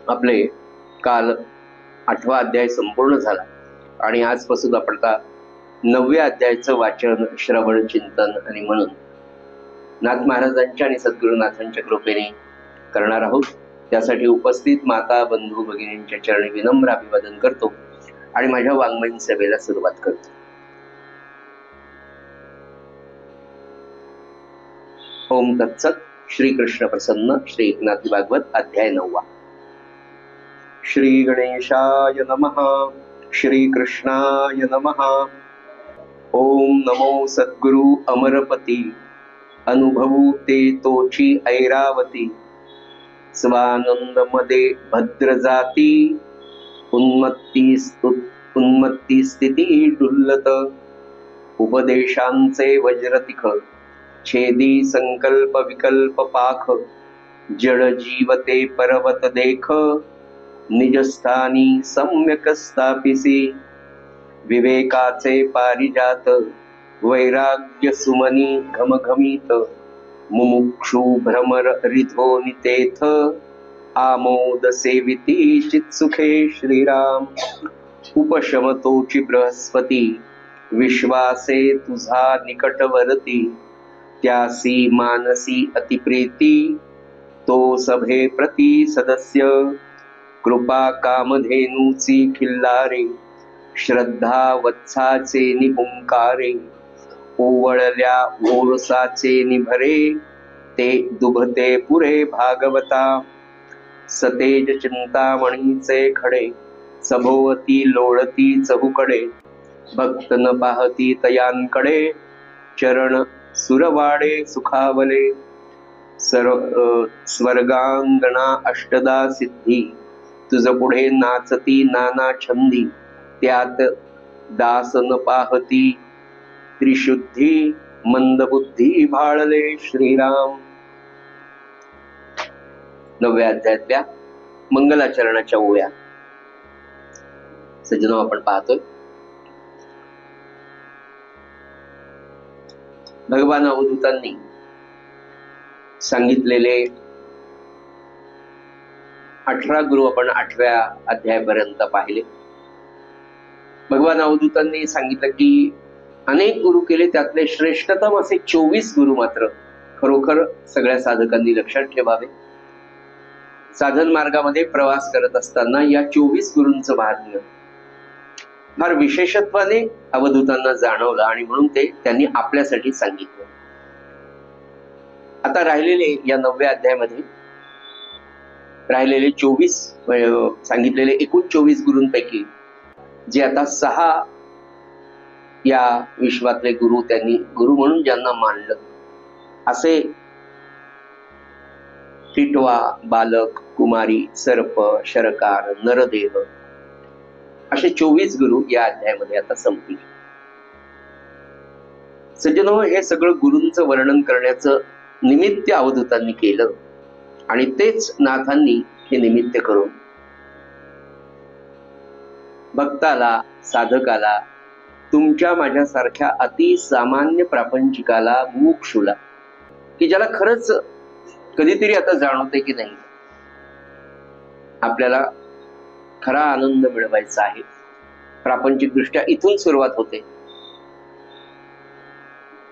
आपले काल 8वा अध्याय संपूर्ण झाला आणि आजपासून आपण आता 9व्या अध्यायाचं वाचन, श्रवण, चिंतन आणि म्हणून नाथ महाराजांच्या आणि सद्गुरुनाथांच्या कृपेने करणार आहोत. त्यासाठी उपस्थित माता, बंधू, भगिनींच्या चरणी विनम्र अभिवादन करतो आणि माझ्या वाङ्मयीन सभेला सुरुवात करतो. ओम तत्सत. श्री कृष्ण प्रसन्न. श्री एकनाथी भागवत अध्याय 9. श्री गणेशाय नमः. श्री कृष्णाय नमः. ओम नमो सद्गुरु अमरपती. अनुभवू ते तोची ऐरावती. स्वानंद मध्ये भद्र जाती. उन्मत्ती स्थिती डुल्लत. उपदेशांचे वज्रतिख. छेदी संकल्प विकल्प पाख. जड जीवते पर्वत देख. निजस्थानी सम्यक स्थापिसी. विवेकाचे पारिजात. वैराग्य सुमनी घमघमीत. मुमुक्षु भ्रमर रिधोनितेथ. आमोद सेविती चित्सुखे श्रीराम. उपशमतोची बृहस्पती. विश्वासे तुझा निकटवर्ती. त्यासी मानसी अतिप्रीती. तो सभे प्रति सदस्य. कृपा कामधेनूची खिल्लारे. श्रद्धा वत्साचे निपुंकारे. ओवळल्या ओरसाचे निभरे. ते दुभते पुरे भागवता. सतेज चिंतामणीचे खडे. सभोवती लोळती चहूकडे. भक्त न पाहती तयांकडे. चरण सुरवाडे सुखावले. स्वर्गांगणा अष्टदा सिद्धी. तुझ पुढे नाचती नाना छंदी. त्यात दास न पाहती त्रिशुद्धी. मंदबुद्धी भाळले श्रीराम. 9व्या अध्यायातल्या मंगलाचरणाच्या ओव्या सज्जनो आपण पाहतोय. भगवान अवधूतांनी सांगितलेले 18 गुरु आपण 8व्या अध्यायापर्यंत पाहिले. भगवान अवधूतांनी सांगितलं की अनेक गुरु केले, त्यातले श्रेष्ठतम असे 24 गुरु मात्र खरोखर सगळ्या साधकांनी लक्षात ठेवावे. साधन मार्गामध्ये प्रवास करत असताना या 24 गुरूंचं महात्म्य फार विशेषत्वाने अवधूतांना जाणवलं आणि म्हणून ते त्यांनी आपल्यासाठी सांगितलं. आता राहिलेले या 9व्या अध्यायामध्ये राहिलेले 24 सांगितलेले एकूण 24 गुरूंपैकी जे आता 6 या विश्वातले गुरु त्यांनी गुरु म्हणून ज्यांना मानलं असे टिटवा, बालक, कुमारी, सर्प, शरकार, नरदेव असे 24 गुरु या अध्यायामध्ये आता संपतील. सज्जनो, हे सगळं गुरूंचं वर्णन करण्याचं निमित्त अवधूतांनी केलं आणि तेच नाथांनी हे निमित्त करून भक्ताला, साधकाला, तुमच्या माझ्यासारख्या अतिसामान्य प्रापंचिकाला, मुमुक्षुला, की ज्याला खरंच कधीतरी आता जाणवते की नाही आपल्याला खरा आनंद मिळवायचा आहे. प्रापंचिक दृष्ट्या इथून सुरुवात होते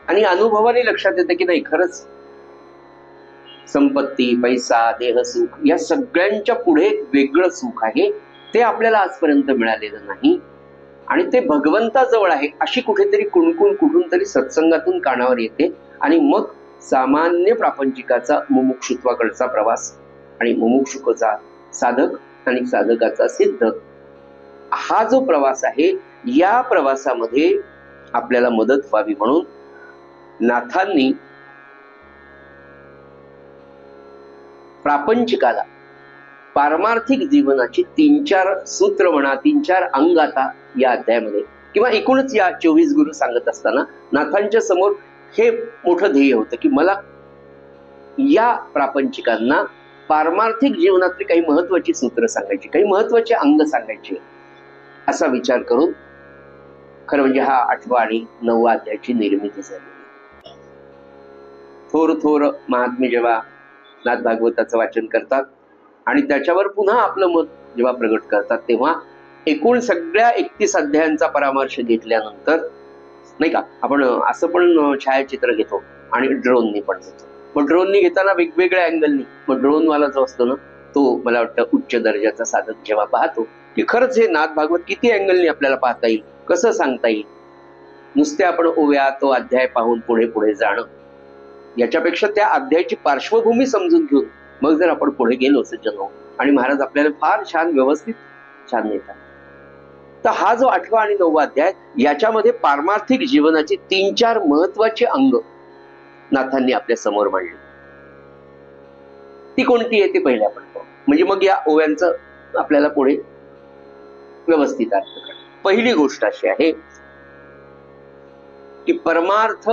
आणि अनुभवाने लक्षात येते की नाही खरंच संपत्ती, पैसा, देहसुख या सगळ्यांच्या पुढे एक वेगळं सुख आहे. ते आपल्याला आजपर्यंत मिळालेलं नाही आणि ते भगवंताजवळ आहे अशी कुठेतरी कुणकुण कुठून तरी सत्संगातून कानावर येते आणि मग सामान्य प्रापंचिकाचा मुमुक्षुत्वाकडचा प्रवास आणि मुमुक्षुकाचा साधक आणि साधकाचा सिद्ध हा जो प्रवास आहे, या प्रवासामध्ये आपल्याला मदत व्हावी म्हणून नाथांनी प्रापंचिकाला पारमार्थिक जीवनाची 3-4 सूत्र म्हणा, 3-4 अंग आता या अध्यायामध्ये किंवा एकूणच या 24 गुरु सांगत असताना नाथांच्या समोर हे मोठं ध्येय होतं की मला या प्रापंचिकांना पारमार्थिक जीवनातली काही महत्वाची सूत्र सांगायची, काही महत्वाचे अंग सांगायचे असा विचार करून खरं म्हणजे हा 8वा आणि 9वा अध्यायाची निर्मिती झाली. थोर महात्मे जेव्हा नाथ भागवताचं वाचन करतात आणि त्याच्यावर पुन्हा आपलं मत जेव्हा प्रगट करतात तेव्हा एकूण सगळ्या 31 अध्यायांचा परामर्श घेतल्यानंतर, नाही का, आपण असं पण छायाचित्र घेतो आणि ड्रोननी पण घेतो. मग ड्रोननी घेताना वेगवेगळ्या अँगलनी, मग ड्रोनवाला जो असतो ना तो मला वाटतं उच्च दर्जाचा साधक जेव्हा पाहतो की खरंच हे नाथ भागवत किती अँगलनी आपल्याला पाहता येईल, कसं सांगता येईल. नुसते आपण ओव्या तो अध्याय पाहून पुढे पुढे जाणं याच्यापेक्षा त्या अध्यायाची पार्श्वभूमी समजून घेऊन मग जर आपण पुढे गेलो सज्जन हो, आणि महाराज आपल्याला फार छान व्यवस्थित छान देतात. तर हा जो 8वा आणि 9वा अध्याय याच्यामध्ये पारमार्थिक जीवनाची 3-4 महत्वाची अंग नाथांनी आपल्या समोर मांडली. ती कोणती आहे ते पहिले आपण पाहू, म्हणजे मग या ओव्यांचं आपल्याला पुढे व्यवस्थित अर्थ करा. पहिली गोष्ट अशी आहे की परमार्थ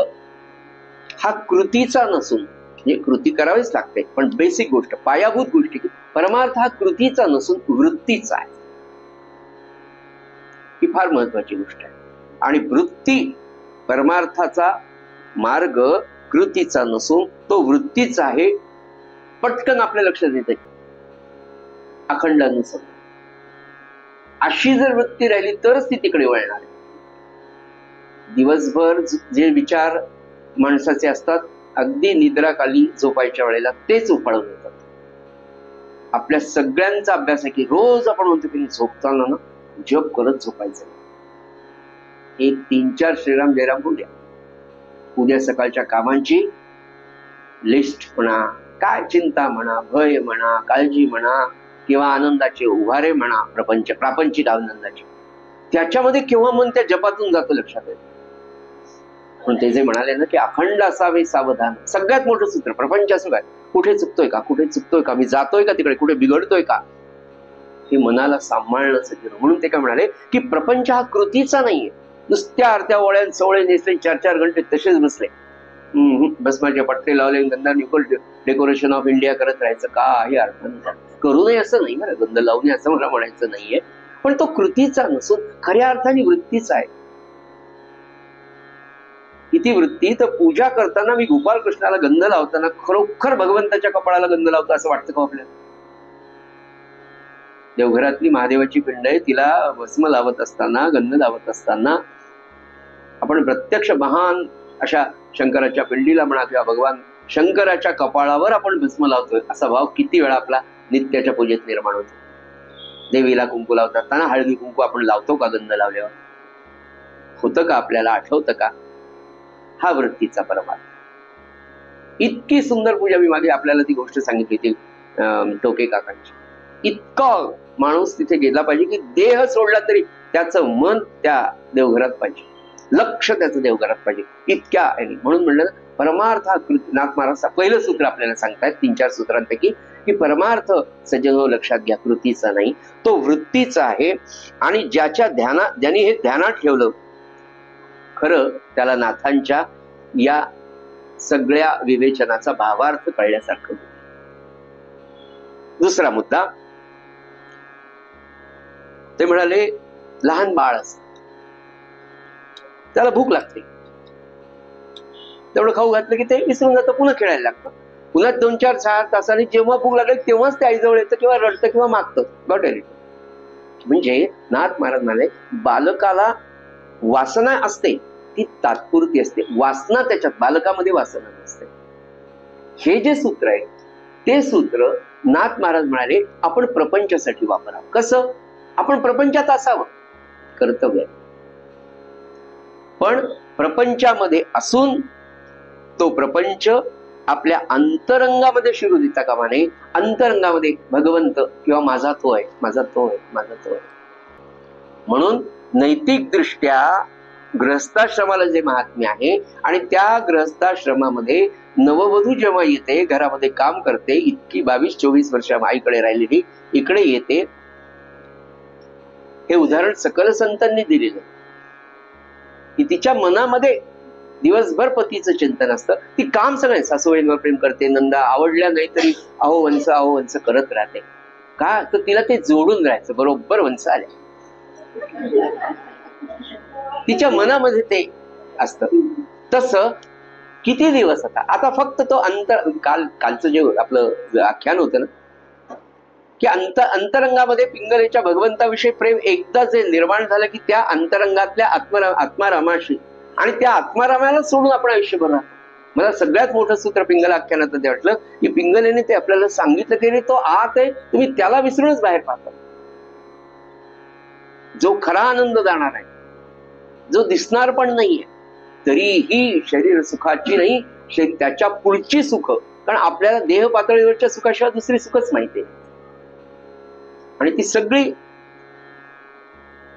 हा कृतीचा नसून, म्हणजे कृती करावीच लागते, पण बेसिक गोष्ट, पायाभूत गोष्टी, परमार्थ हा कृतीचा नसून वृत्तीचा आहे. ही फार महत्वाची गोष्ट आहे. आणि वृत्ती, परमार्थाचा मार्ग कृतीचा नसून तो वृत्तीचा आहे. पटकन आपल्या लक्षात येते अखंड अनुसंधान. अशी जर वृत्ती राहिली तरच ती तिकडे वळणार आहे. दिवसभर जे विचार माणसाचे असतात अगदी निद्राकाली झोपायच्या वेळेला तेच उफाळून येतात. आपल्या सगळ्यांचा अभ्यास आहे की रोज आपण म्हणतो की झोपताना ना जप करत झोपायचं. एक 3-4 श्रीराम जयराम बोलूया. उद्या सकाळच्या कामांची लिस्ट म्हणा, काय चिंता म्हणा, भय म्हणा, काळजी म्हणा किंवा आनंदाचे उभारे म्हणा, प्रापंचिक आनंदाचे, त्याच्यामध्ये केव्हा मन त्या जपातून जातं लक्षात येतं. पण ते जे म्हणाले ना की अखंड असावे सावधान, सगळ्यात मोठं सूत्र प्रपंच असं काय, कुठे चुकतोय का, कुठे चुकतोय का, मी जातोय का तिकडे, कुठे बिघडतोय का, हे मनाला सांभाळणं सज्जन. म्हणून ते काय म्हणाले की प्रपंच हा कृतीचा नाहीये. नुसत्या आरत्या ओळ्या सवळे नेसले 4-4 घंटे तसेच बसले, भस्माचे पट्टे लावले, गंधा निकोल डेकोरेशन ऑफ इंडिया करत राहायचं, काही अर्थ नाही. करू नये असं नाही, मला गंध लावू नये असं मला म्हणायचं नाहीये, पण तो कृतीचा नसून खऱ्या अर्थाने वृत्तीचा आहे. किती वृत्ती, तर पूजा करताना मी गोपालकृष्णाला गंध लावताना खरोखर भगवंताच्या कपाळाला गंध लावतो असं वाटतं का आपल्याला? देवघरातली महादेवाची पिंड आहे, तिला भस्म लावत असताना, गंध लावत असताना आपण प्रत्यक्ष महान अशा शंकराच्या पिंडीला म्हणा किंवा भगवान शंकराच्या कपाळावर आपण भस्म लावतोय असा भाव किती वेळा आपला नित्याच्या पूजेत निर्माण होतो. देवीला कुंकू लावत असताना हळदी कुंकू आपण लावतो का गंध लावल्यावर? होतं का आपल्याला, आठवतं का? हा वृत्तीचा परमार्थ. इतकी सुंदर पूजा मी मागे आपल्याला ती गोष्ट सांगितली होती टोके काकांची. इतका माणूस तिथे गेला पाहिजे की देह सोडला तरी त्याचं मन त्या देवघरात पाहिजे, लक्ष त्याचं देवघरात पाहिजे, इतक्या आहे. म्हणून म्हणलं परमार्थ हा कृती. नाथ महाराज पहिलं सूत्र आपल्याला सांगतायत 3-4 सूत्रांपैकी की परमार्थ सज्जनो लक्षात घ्या, कृतीचा नाही, तो वृत्तीचा आहे. आणि ज्यांनी हे ध्यानात ठेवलं खरं त्याला नाथांच्या या सगळ्या विवेचनाचा भावार्थ कळल्यासारखं. दुसरा मुद्दा ते म्हणाले लहान बाळ असत, त्याला भूक लागते, तेवढं खाऊ घातलं की ते विसरून जातं, पुन्हा खेळायला लागतं. पुन्हा 2-4 तासांनी जेव्हा भूक लागेल तेव्हाच ते आईजवळ येतं किंवा रडतं किंवा मागतं. Got it. म्हणजे नाथ महाराज म्हणाले बालकाला वासना असते ती तात्पुरती असते, वासना त्याच्यात, बालकामध्ये वासना नसते. हे जे सूत्र आहे ते सूत्र नाथ महाराज म्हणाले आपण प्रपंचासाठी वापरावं. कसं? आपण प्रपंचात असावं, कर्तव्य, पण प्रपंचामध्ये असून तो प्रपंच आपल्या अंतरंगामध्ये शिरू देता कामा नये. अंतरंगामध्ये भगवंत किंवा माझा तो आहे, माझा तो आहे, माझा तो आहे. म्हणून नैतिक दृष्ट्या गृहस्थाश्रमाला जे महात्म्य आहे आणि त्या गृहस्थाश्रमामध्ये नववधू जेव्हा येते, घरामध्ये काम करते, इतकी 22-24 वर्ष आईकडे राहिलेली इकडे येते, हे उदाहरण सकल संतांनी दिलेलं की तिच्या मनामध्ये दिवसभर पतीचं चिंतन असतं. ती काम सगळे सासूबाईंवर प्रेम करते, नंदा आवडल्या नाही तरी अहो वंश करत राहते. का? तर तिला ते जोडून राहायचं. बरोबर वंश आले तिच्या मनामध्ये ते असतं. तसं किती दिवस आता फक्त तो कालचं जे आपलं आख्यान होतं ना, की अंतरंगामध्ये पिंगलेच्या भगवंताविषयी प्रेम एकदा जे निर्माण झालं की त्या अंतरंगातल्या आत्मारामाशी आणि त्या आत्मारामाला सोडून आपण आयुष्यभर राहतो. मला सगळ्यात मोठं सूत्र पिंगल आख्यानात ते वाटलं की पिंगलेने ते आपल्याला सांगितलं की तो आत आहे, तुम्ही त्याला विसरूनच बाहेर पाहता. जो खरा आनंद जाणार आहे, जो दिसणार पण नाहीये, तरीही शरीर सुखाची नाही, त्याच्या पुढची सुख. कारण आपल्याला देह पातळीवरच्या सुखाशिवाय दुसरी सुखच माहिती आहे आणि ती सगळी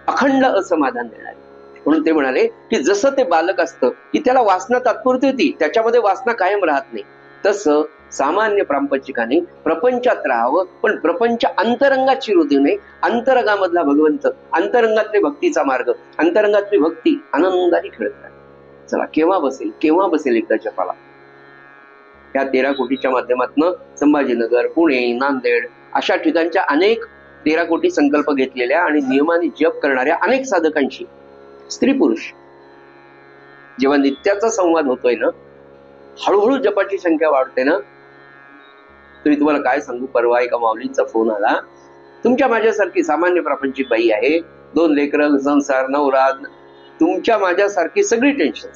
अखंड असमाधान देणारी. म्हणून ते म्हणाले की जसं ते बालक असतं की त्याला वासना तात्पुरती होती, त्याच्यामध्ये वासना कायम राहत नाही, तसं सामान्य प्रापंचिकाने प्रपंचात राहावं, पण प्रपंच अंतरंगात शिरू देऊ नये. अंतरंगामधला भगवंत, अंतरंगातले भक्तीचा मार्ग, अंतरंगातली भक्ती आनंदाने खेळत राहते. चला केव्हा बसेल एकदा जपाला. या 13 कोटीच्या माध्यमातून संभाजीनगर, पुणे, नांदेड अशा ठिकाणच्या अनेक 13 कोटी संकल्प घेतलेल्या आणि नियमाने जप करणाऱ्या अनेक साधकांशी, स्त्री पुरुष, जेव्हा नित्याचा संवाद होतोय ना, हळूहळू जपाची संख्या वाढते ना. तरी तुम्हाला काय सांगू, परवा एका माऊलींचा फोन आला. तुमच्या माझ्यासारखी सामान्य प्रापंचिक बाई आहे, 2 लेकरं, संसार, नवरा, तुमच्या माझ्यासारखी सगळी टेन्शन.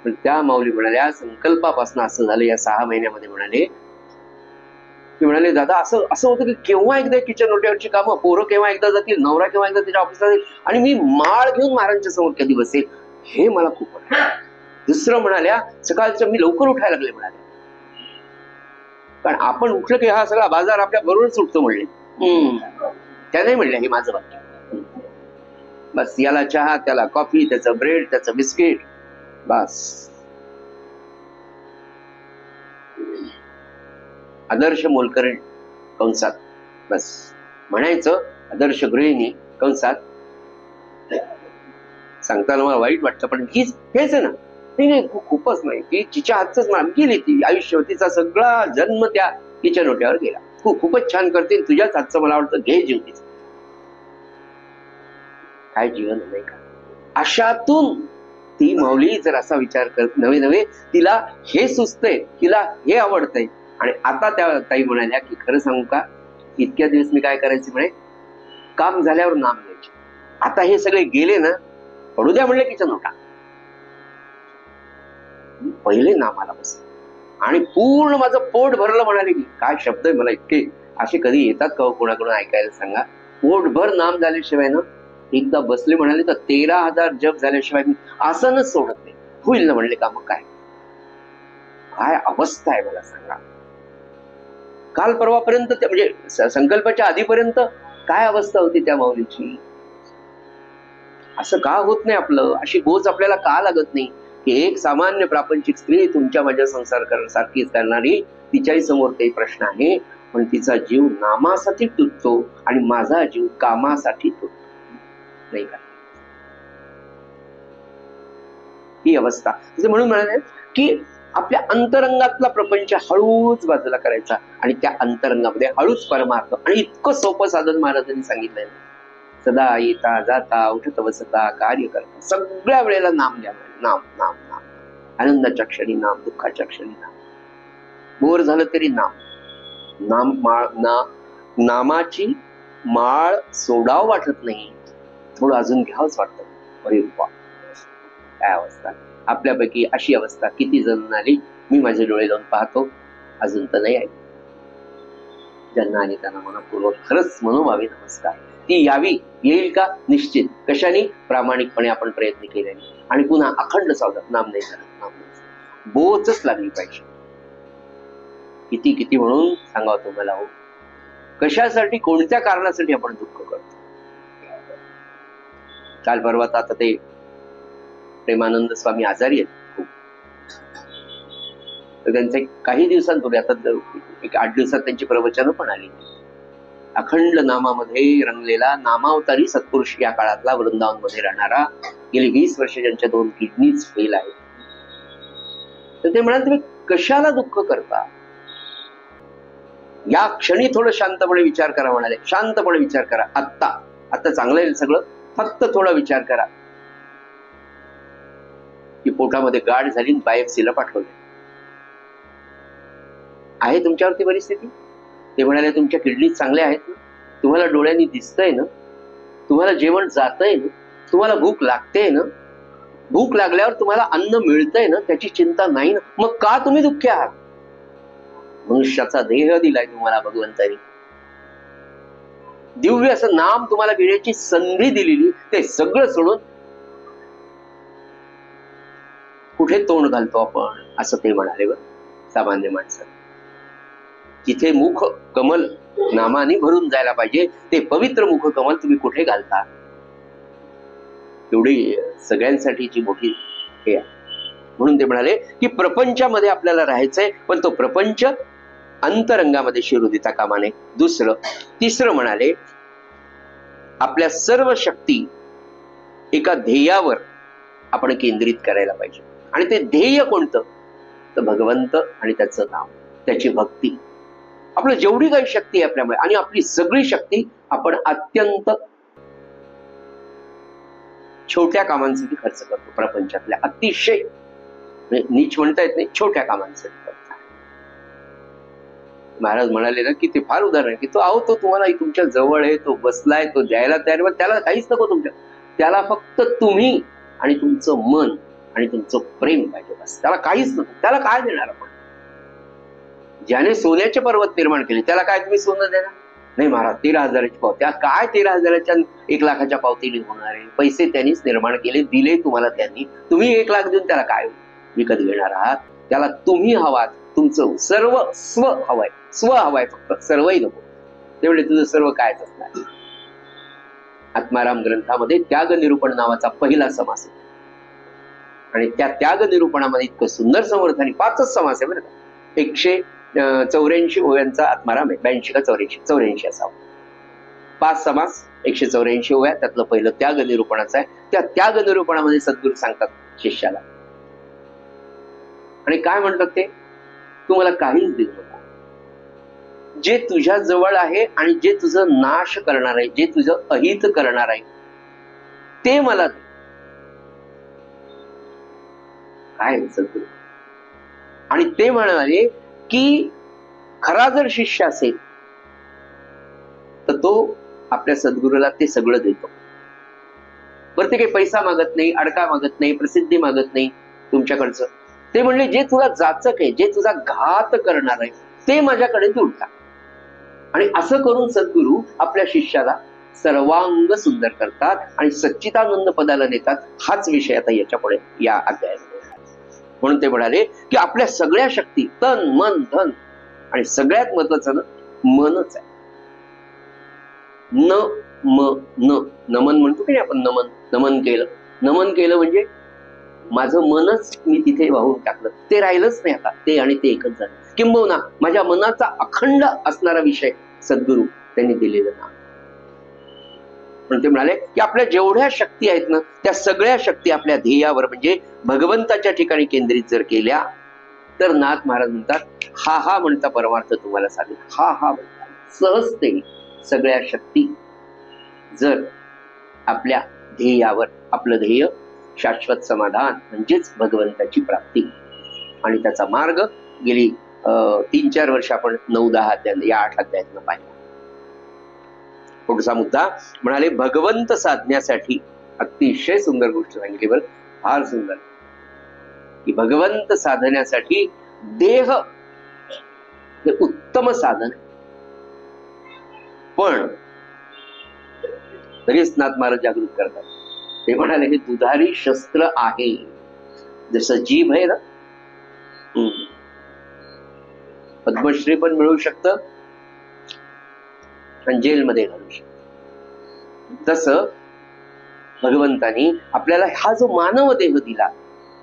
पण त्या माऊली म्हणाल्या संकल्पापासून असं झालं या 6 महिन्यामध्ये. म्हणाले दादा असं होतं की केव्हा एकदा किचन ओट्यावरची कामं, पोरं केव्हा एकदा जातील, नवरा केव्हा एकदा त्याच्या ऑफिसला जाईल आणि मी माळ घेऊन महाराजांच्या समोर कधी बसेल, हे मला खूप वाटतं. दुसरं म्हणाल्या सकाळचं मी लवकर उठायला लागले म्हणाले, कारण आपण उठलं की हा सगळा बाजार आपल्या बरोबरच उठतो म्हणले. त्या नाही म्हणल्या, हे माझं वाक्य. बस याला चहा, त्याला कॉफी, त्याचं ब्रेड, त्याचं बिस्किट, बस. आदर्श मोलकरीण कंसात, बस म्हणायचं आदर्श गृहिणी कंसात. सांगताना मला वाईट वाटतं, पण हेच आहे ना. नाही खूपच नाही की तिच्या हातच गेली ती आयुष्य, तिचा सगळा जन्म त्या किचन ओट्यावर गेला. खूपच छान करते, तुझ्याच हातचं मला वाटतं घे जीव तिचा. काय जीवन नाही का. अशातून ती माऊली जर असा विचार करत नवे तिला हे सुचतंय, तिला हे आवडतंय. आणि आता त्या ताई म्हणाल्या की खरं सांगू का, इतक्या दिवस मी काय करायचे म्हणे, काम झाल्यावर नाम घ्यायचे. आता हे सगळे गेले ना, पडू द्या म्हणले किचन ओटा, पहिले नामाला बस आणि पूर्ण माझं पोट भरलं म्हणाले. की काय शब्द आहे, मला इतके असे कधी येतात का कोणाकडून ऐकायला सांगा. पोटभर नाम झाल्याशिवाय ना, एकदा बसले म्हणाले तर 13,000 जप झाल्याशिवाय मी आसनच सोडत नाही. होईल ना म्हणले काम. काय अवस्था आहे मला सांगा. काल परवापर्यंत म्हणजे संकल्पाच्या आधीपर्यंत काय अवस्था होती त्या माऊलीची. असं का होत नाही आपलं, अशी बोच आपल्याला का लागत नाही की एक सामान्य प्रापंचिक स्त्री तुमच्या माझ्या संसार सारखीच करणारी, तिच्याही समोर काही प्रश्न आहे, पण तिचा जीव नामासाठी तुटतो आणि माझा जीव कामासाठी तुटतो नाही का. ही अवस्था. म्हणून म्हणाले की आपल्या अंतरंगातला प्रपंच हळूच बाजूला करायचा आणि त्या अंतरंगामध्ये हळूच परमार्थ. आणि इतकं सोपं साधन महाराजांनी सांगितलंय. सदा येता जाता, उठत बसता, कार्य करता, सगळ्या वेळेला नाम घ्या. नाम नाम नाम. आनंदाच्या क्षणी नाम, दुःखाच्या क्षणी नाम. बोर झालं तरी नाम. नामाची माळ सोडाव वाटत नाही, थोडं अजून घ्यावंच वाटतं. अरे वा, काय अवस्था. आपल्यापैकी अशी अवस्था किती जण आली, मी माझे डोळे लावून पाहतो, अजून तर नाही आहे. ज्यांना आणि त्यांना मनपूर्वक खरंच मनोभावे नमस्कार. ती यावी, येईल का निश्चित. कशाने? प्रामाणिकपणे आपण प्रयत्न केल्याने. आणि पुन्हा अखंड सावधान, नाम नाही करत. बोचच लागली पाहिजे. किती म्हणून सांगावं तुम्हाला हो. कशासाठी, कोणत्या कारणासाठी आपण दुःख करतो. काल परवा आता ते प्रेमानंद स्वामी आजारी आहेत खूप, तर त्यांचे काही दिवसांपूर्वी, आता एक 8 दिवसात त्यांची प्रवचनं पण आली. अखंड नामामध्ये रंगलेला नामावतारी सत्पुरुष, या काळातला वृंदावन मध्ये राहणारा, गेली 20 वर्ष ज्यांच्या 2 किडनीज फेल आहेत. तर ते म्हणाले तुम्ही कशाला दुःख करता, या क्षणी थोडं शांतपणे विचार करा म्हणाले. शांतपणे विचार करा. आता चांगलं आहे सगळं, फक्त थोडा विचार करा की पोटामध्ये गाठ झाली, बायोप्सीला पाठवले. आहे तुमच्यावरती परिस्थिती? ते म्हणाले तुमच्या किडनी चांगल्या आहेत ना, तुम्हाला डोळ्यांनी दिसतंय ना, तुम्हाला जेवण जातंय ना, तुम्हाला भूक लागते ना, भूक लागल्यावर तुम्हाला अन्न मिळतंय ना, त्याची चिंता नाही ना, मग का तुम्ही दुःखी आहात? मनुष्याचा देह दिलाय तुम्हाला भगवंतानी, दिव्य असं नाम तुम्हाला घेण्याची संधी दिलेली, ते सगळं सोडून कुठे तोंड घालतो आपण, असं ते म्हणाले बरं सामान्य माणसं. जिथे मुख कमल नामाने भरून जायला पाहिजे, ते पवित्र मुख कमल तुम्ही कुठे घालता? एवढी सगळ्यांसाठीची मोठी हे आहे. म्हणून ते म्हणाले की प्रपंचामध्ये आपल्याला राहायचंय, पण तो प्रपंच अंतरंगामध्ये शिरू देता कामा नये. तिसरं म्हणाले आपल्या सर्व शक्ती एका ध्येयावर आपण केंद्रित करायला पाहिजे. आणि ते ध्येय कोणतं? तर भगवंत आणि त्याचं नाव, त्याची भक्ती. आपलं जेवढी काही शक्ती आहे आपल्यामुळे, आणि आपली सगळी शक्ती आपण अत्यंत छोट्या कामांसाठी खर्च करतो. प्रपंचातल्या अतिशय नीच म्हणता येत नाही, छोट्या कामांसाठी करतो. महाराज म्हणाले ना की ते फार उदाहरण आहे की तो तुम्हाला तुमच्या जवळ आहे, तो बसलाय, तो द्यायला तयार, त्याला काहीच नको तुमच्या, त्याला फक्त तुम्ही आणि तुमचं मन आणि तुमचं प्रेम पाहिजे, बस. त्याला काहीच नको. त्याला काय देणार आपण? ज्याने सोन्याचे पर्वत निर्माण केले त्याला काय तुम्ही सोनं देणार? नाही महाराज, 13,000ची पावती. काय 13,000च्या 1,00,000च्या पावतीने होणार आहे? पैसे त्यांनीच निर्माण केले, दिले तुम्हाला त्यांनी, तुम्ही 1,00,000 देऊन त्याला काय विकत घेणार आहात? त्याला तुम्ही हवात, तुमचं सर्व स्व हवंय, स्व हवाय फक्त, सर्वही नको. तेवढे तुझं सर्व कायच असणार. आत्माराम ग्रंथामध्ये त्याग निरूपण नावाचा पहिला समास आहे, आणि त्या त्याग निरूपणामध्ये इतकं सुंदर समर्थन, 5च समास आहे बरं का. 184 ओव्यांचा आत्माराम आहे, 82 का 84 असावा. 5 समास, 184 ओव्या, त्यातलं पहिलं त्याग निरूपणाचं आहे. त्या त्याग निरूपणामध्ये सद्गुरू सांगतात शिष्याला, आणि काय म्हणतात ते? तू मला काहीच देऊ नको. जे तुझ्या जवळ आहे आणि जे तुझं नाश करणार आहे, जे तुझं अहित करणार आहे, ते मला दे. काय सद्गुरू? आणि ते म्हणाले की खरा जर शिष्य असेल तर तो आपल्या सद्गुरूला ते सगळं देतो. बरं, ते काही पैसा मागत नाही, अडका मागत नाही, प्रसिद्धी मागत नाही तुमच्याकडचं. ते म्हणले जे तुला जाचक आहे, जे तुझा घात करणार आहे, ते माझ्याकडे देऊन टाक. आणि असं करून सद्गुरू आपल्या शिष्याला सर्वांग सुंदर करतात आणि सच्चिदानंद पदाला नेतात. हाच विषय आता याच्या पुढे या अध्यायामध्ये. म्हणून ते म्हणाले की आपल्या सगळ्या शक्ती, तन मन धन, आणि सगळ्यात महत्वाचं मनच आहे. नमन म्हणतो की आपण, नमन केलं म्हणजे माझं मनच मी तिथे वाहून टाकलं, ते राहिलंच नाही आता, ते आणि ते एकच झालं. किंबहुना माझ्या मनाचा अखंड असणारा विषय सद्गुरू त्यांनी दिलेलं नाम. पण ते म्हणाले की आपल्या जेवढ्या शक्ती आहेत ना, त्या सगळ्या शक्ती आपल्या ध्येयावर म्हणजे भगवंताच्या ठिकाणी केंद्रित जर केल्या तर नाथ महाराज म्हणतात हा हा म्हणता परमार्थ तुम्हाला सांगेल. हा हा म्हणतात सहजतेने सगळ्या शक्ती जर आपल्या ध्येयावर, आपलं ध्येय शाश्वत समाधान म्हणजेच भगवंताची प्राप्ती, आणि त्याचा मार्ग गेली 3-4 वर्ष आपण 9-10 अध्याय या 8 अध्यायातनं पाहिला. पुढचा मुद्दा म्हणाले भगवंत साधण्यासाठी अतिशय सुंदर गोष्ट सांगितली बरं, फार सुंदर, की भगवंत साधण्यासाठी देह हे उत्तम साधन. पण तरीच नाथ महाराज जागृत करतात. ते म्हणाले हे दुधारी शस्त्र आहे. जसं जीभ आहे ना, पद्मश्री पण मिळू शकतं आणि जेलमध्ये घालू शकतं, तसं भगवंतानी आपल्याला हा जो मानव देह दिला,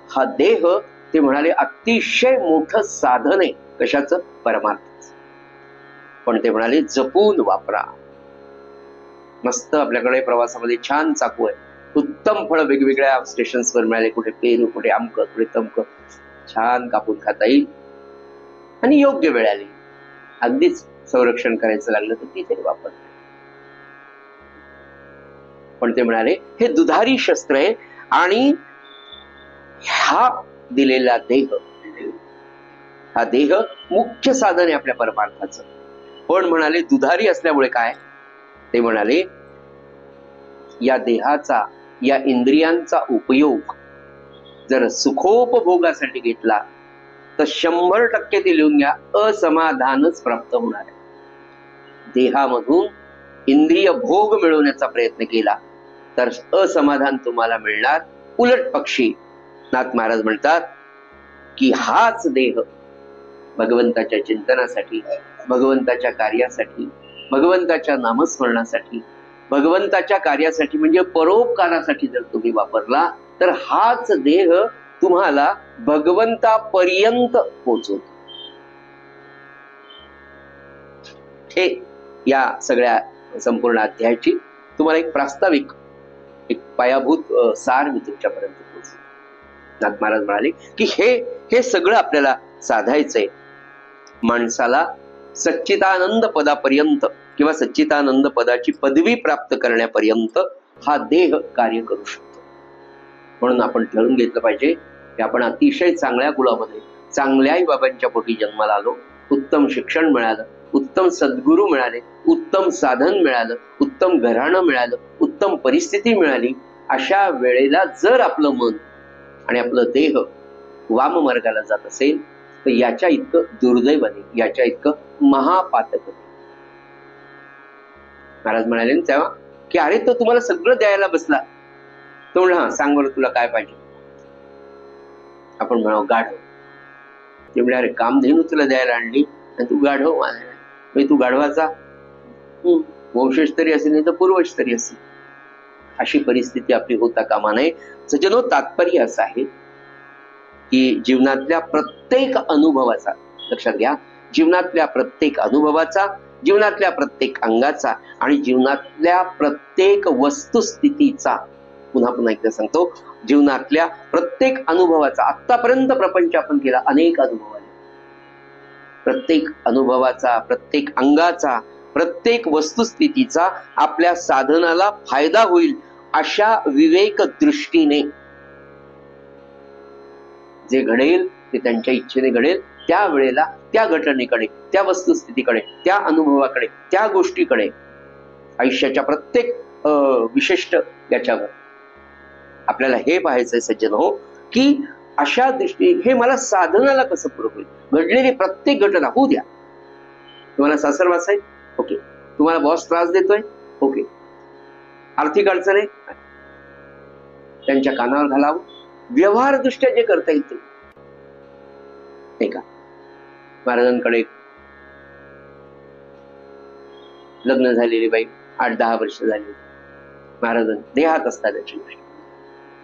हा देह ते म्हणाले अतिशय मोठं साधन आहे. कशाचं? परमार्थाचं. पण ते म्हणाले जपून वापरा. मस्त आपल्याकडे प्रवासामध्ये छान चाकू आहे, उत्तम फळ वेगवेगळ्या स्टेशन्सवर मिळाले, कुठे पेरू, कुठे आमक, कुठे तमक, छान कापून खाता येईल. आणि योग्य वेळ आली, अगदीच संरक्षण करायचं लागलं तर तिथे वापर. पण ते म्हणाले हे दुधारी शस्त्र आहे, आणि हा दिलेला देह हा देह मुख्य साधन आहे आपल्या परमार्थाचं. पण म्हणाले दुधारी असल्यामुळे काय, ते म्हणाले या देहाचा, या इंद्रियांचा उपयोग जर सुखोपभोगासाठी घेतला तर 100% ते लिहून घ्या, असमाधानच प्राप्त होणार आहे. देहामधून इंद्रिय भोग मिळवण्याचा प्रयत्न केला तर असमाधान तुम्हाला मिळणार. उलट पक्षी नाथ महाराज म्हणतात की हाच देह भगवंताच्या चिंतनासाठी, भगवंताच्या कार्यासाठी, भगवंताच्या नामस्मरणासाठी, भगवंताच्या कार्यासाठी म्हणजे परोपकारासाठी जर तुम्ही वापरला तर हाच देह तुम्हाला भगवंतापर्यंत पोहोचवतो. हे या सगळ्या संपूर्ण अध्यायाची तुम्हाला एक प्रास्ताविक, एक पायाभूत सार मी तुमच्यापर्यंत पोहोचतो. नाथ महाराज म्हणाले की हे सगळं आपल्याला साधायचंय. माणसाला सच्चिदानंद पदापर्यंत किंवा सच्चिदानंद पदाची पदवी प्राप्त करण्यापर्यंत हा देह कार्य करू शकतो. म्हणून आपण ठरवून घेतलं पाहिजे की आपण अतिशय चांगल्या कुळामध्ये, चांगल्या आई बाबांच्या पोटी जन्माला आलो, उत्तम शिक्षण मिळालं, उत्तम सद्गुरू मिळाले, उत्तम साधन मिळालं, उत्तम घराणं मिळालं, उत्तम परिस्थिती मिळाली. अशा वेळेला जर आपलं मन आणि आपलं देह वाममार्गाला जात असेल तर याच्या इतकं दुर्दैवाने, याच्या इतकं महापातक. महाराज म्हणाले तेव्हा की अरे तो तुम्हाला सगळं द्यायला बसला. तो म्हणला हा सांग बरं तुला काय पाहिजे. आपण म्हणावं गाढव. ते म्हणजे अरे कामधेनू तुला द्यायला आणली आणि तू गाढव म्हणजे तू गाढवाचा वंशज तरी असेल नाही तर पूर्वज तरी असेल. अशी परिस्थिती आपली होता कामा नये. सज्जनो, तात्पर्य असं आहे की जीवनातल्या प्रत्येक अनुभवाचा, लक्षात घ्या, जीवनातल्या प्रत्येक अनुभवाचा, जीवनातल्या प्रत्येक अंगाचा आणि जीवनातल्या प्रत्येक वस्तुस्थितीचा, पुन्हा पुन्हा एकदा सांगतो, जीवनातल्या प्रत्येक अनुभवाचा, आतापर्यंत प्रपंच आपण केला, अनेक अनुभव आले, प्रत्येक अनुभवाचा, प्रत्येक अंगाचा, प्रत्येक वस्तुस्थितीचा आपल्या साधनाला फायदा होईल अशा विवेक दृष्टीने जे घडेल ते त्यांच्या इच्छेने घडेल. त्या वेळेला त्या घटनेकडे, त्या वस्तुस्थितीकडे, त्या अनुभवाकडे, त्या गोष्टीकडे, आयुष्याच्या प्रत्येक विशिष्ट याच्यावर आपल्याला हे पाहायचंय सज्जन हो की अशा दृष्टी हे मला साधनाला कसं पूरक होईल. घडलेली प्रत्येक घटना होऊ द्या. तुम्हाला सासरवास आहे, ओके. तुम्हाला बॉस त्रास देतोय, ओके. आर्थिक अडचण आहे, त्यांच्या कानावर घालावं. व्यवहारदृष्ट्या जे करता येईल ते का. महाराजांकडे लग्न झालेली बाई 8-10 वर्ष झाली. महाराज देहात असतात त्याची गोष्ट.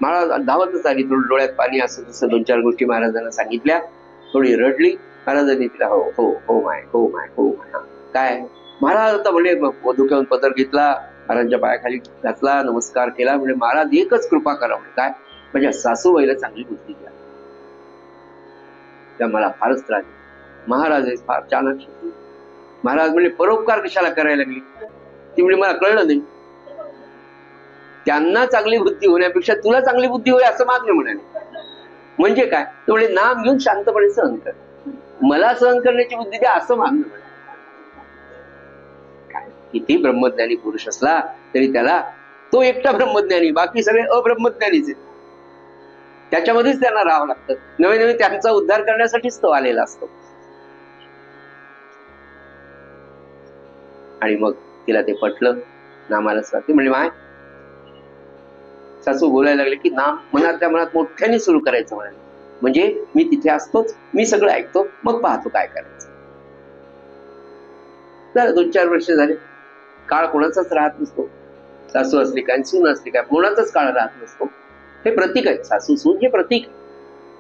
महाराज धावतच आली, थोडं डोळ्यात पाणी असं तसं 2-4 गोष्टी महाराजांना सांगितल्या. थोडी रडली. महाराजांनी तिला हो हो हो माय हो माय हो माय. काय महाराज आता म्हणजे डोक्यावरून पदर घेतला, महाराजांच्या पायाखाली घातला, नमस्कार केला. म्हणजे महाराज एकच कृपा करा म्हणजे काय, म्हणजे सासूबाईला चांगली बुद्धी द्या, त्या मला फारच त्रास. महाराज फार चाणक्य. महाराज म्हणजे परोपकार कशाला करायला लागली. ती म्हणजे मला कळलं नाही. त्यांना चांगली बुद्धी होण्यापेक्षा तुला चांगली बुद्धी होईल असं मागणे म्हणाले. म्हणजे काय, तो म्हणजे नाम घेऊन शांतपणे सहन कर, मला सहन करण्याची बुद्धी द्या असं मागणं म्हणाले. काय किती ब्रह्मज्ञानी पुरुष असला तरी त्याला तो एकटा ब्रह्मज्ञानी, बाकी सगळे अब्रह्मज्ञानीच आहेत. त्याच्यामध्येच त्यांना राहावं लागतं. नवे नवे त्यांचा उद्धार करण्यासाठीच तो आलेला असतो. आणि मग तिला ते पटलं. नामाला स्वाती म्हणजे माय. सासू बोलायला लागले की नाम मनातल्या मनात मोठ्याने सुरू करायचं म्हणाले. म्हणजे मी तिथे असतोच, मी सगळं ऐकतो, मग पाहतो काय करायचं. झालं 2-4 वर्ष झाले. काळ कोणाचाच राहत नसतो. सासू असली काय, सून असली काय, कोणाचाच काळ राहत नसतो. हे प्रतीक आहे. सासू सून हे प्रतीक आहे.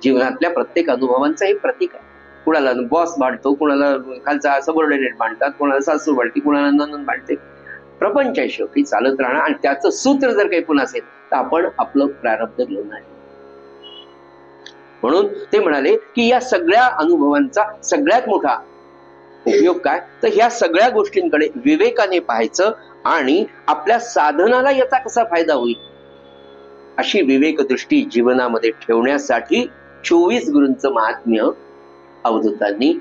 जीवनातल्या प्रत्येक अनुभवांचं हे प्रतीक आहे. कुणाला बॉस बांधतो, कुणाला खालचा सबऑर्डिनेट बांधतात, कुणाला सासू बांधते, कुणाला नणंद बांधते. प्रपंच आहे शेवटी, चालत राहणार. आणि त्याचं सूत्र जर काही पुन्हा असेल तर आपण आपलं प्रारब्ध घेऊन आहे. म्हणून ते म्हणाले की या सगळ्या अनुभवांचा सगळ्यात मोठा उपयोग काय, तर ह्या सगळ्या गोष्टींकडे विवेकाने पाहायचं आणि आपल्या साधनाला याचा कसा फायदा होईल अशी विवेक दृष्टी जीवनामध्ये ठेवण्यासाठी 24 गुरूंचं महात्म्य अवधूतांनी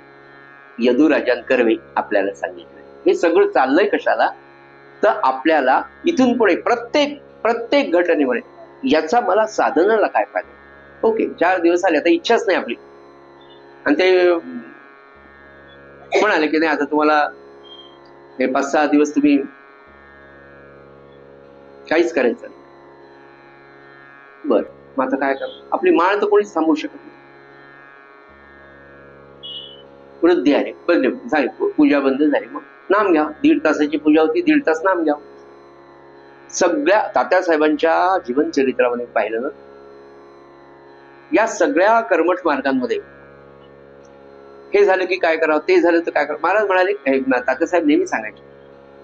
यदुराजांकरवे आपल्याला सांगितलं. हे सगळं चाललंय कशाला, तर आपल्याला इथून पुढे प्रत्येक घटनेमुळे याचा मला साधनाला काय फायदा. ओके, 4 दिवस आले, आता इच्छाच नाही आपली, आणि ते म्हणाले की नाही आता तुम्हाला हे 5-6 दिवस तुम्ही काहीच करायचं नाही. बर, मग आता काय कर, आपली माळ तर कोणीच थांबवू शकत नाही. वृद्धी आली, बंद झाली, पूजा बंद झाली, मग नाम घ्या. 1.5 तासाची पूजा होती, 1.5 तास नाम घ्या. सगळ्या तात्यासाहेबांच्या जीवनचरित्रामध्ये पाहिलं ना, या सगळ्या कर्मठ मार्गांमध्ये हे झालं की काय करावं, ते झालं तर काय करावं. महाराज म्हणाले, तात्यासाहेब नेहमी सांगायचे,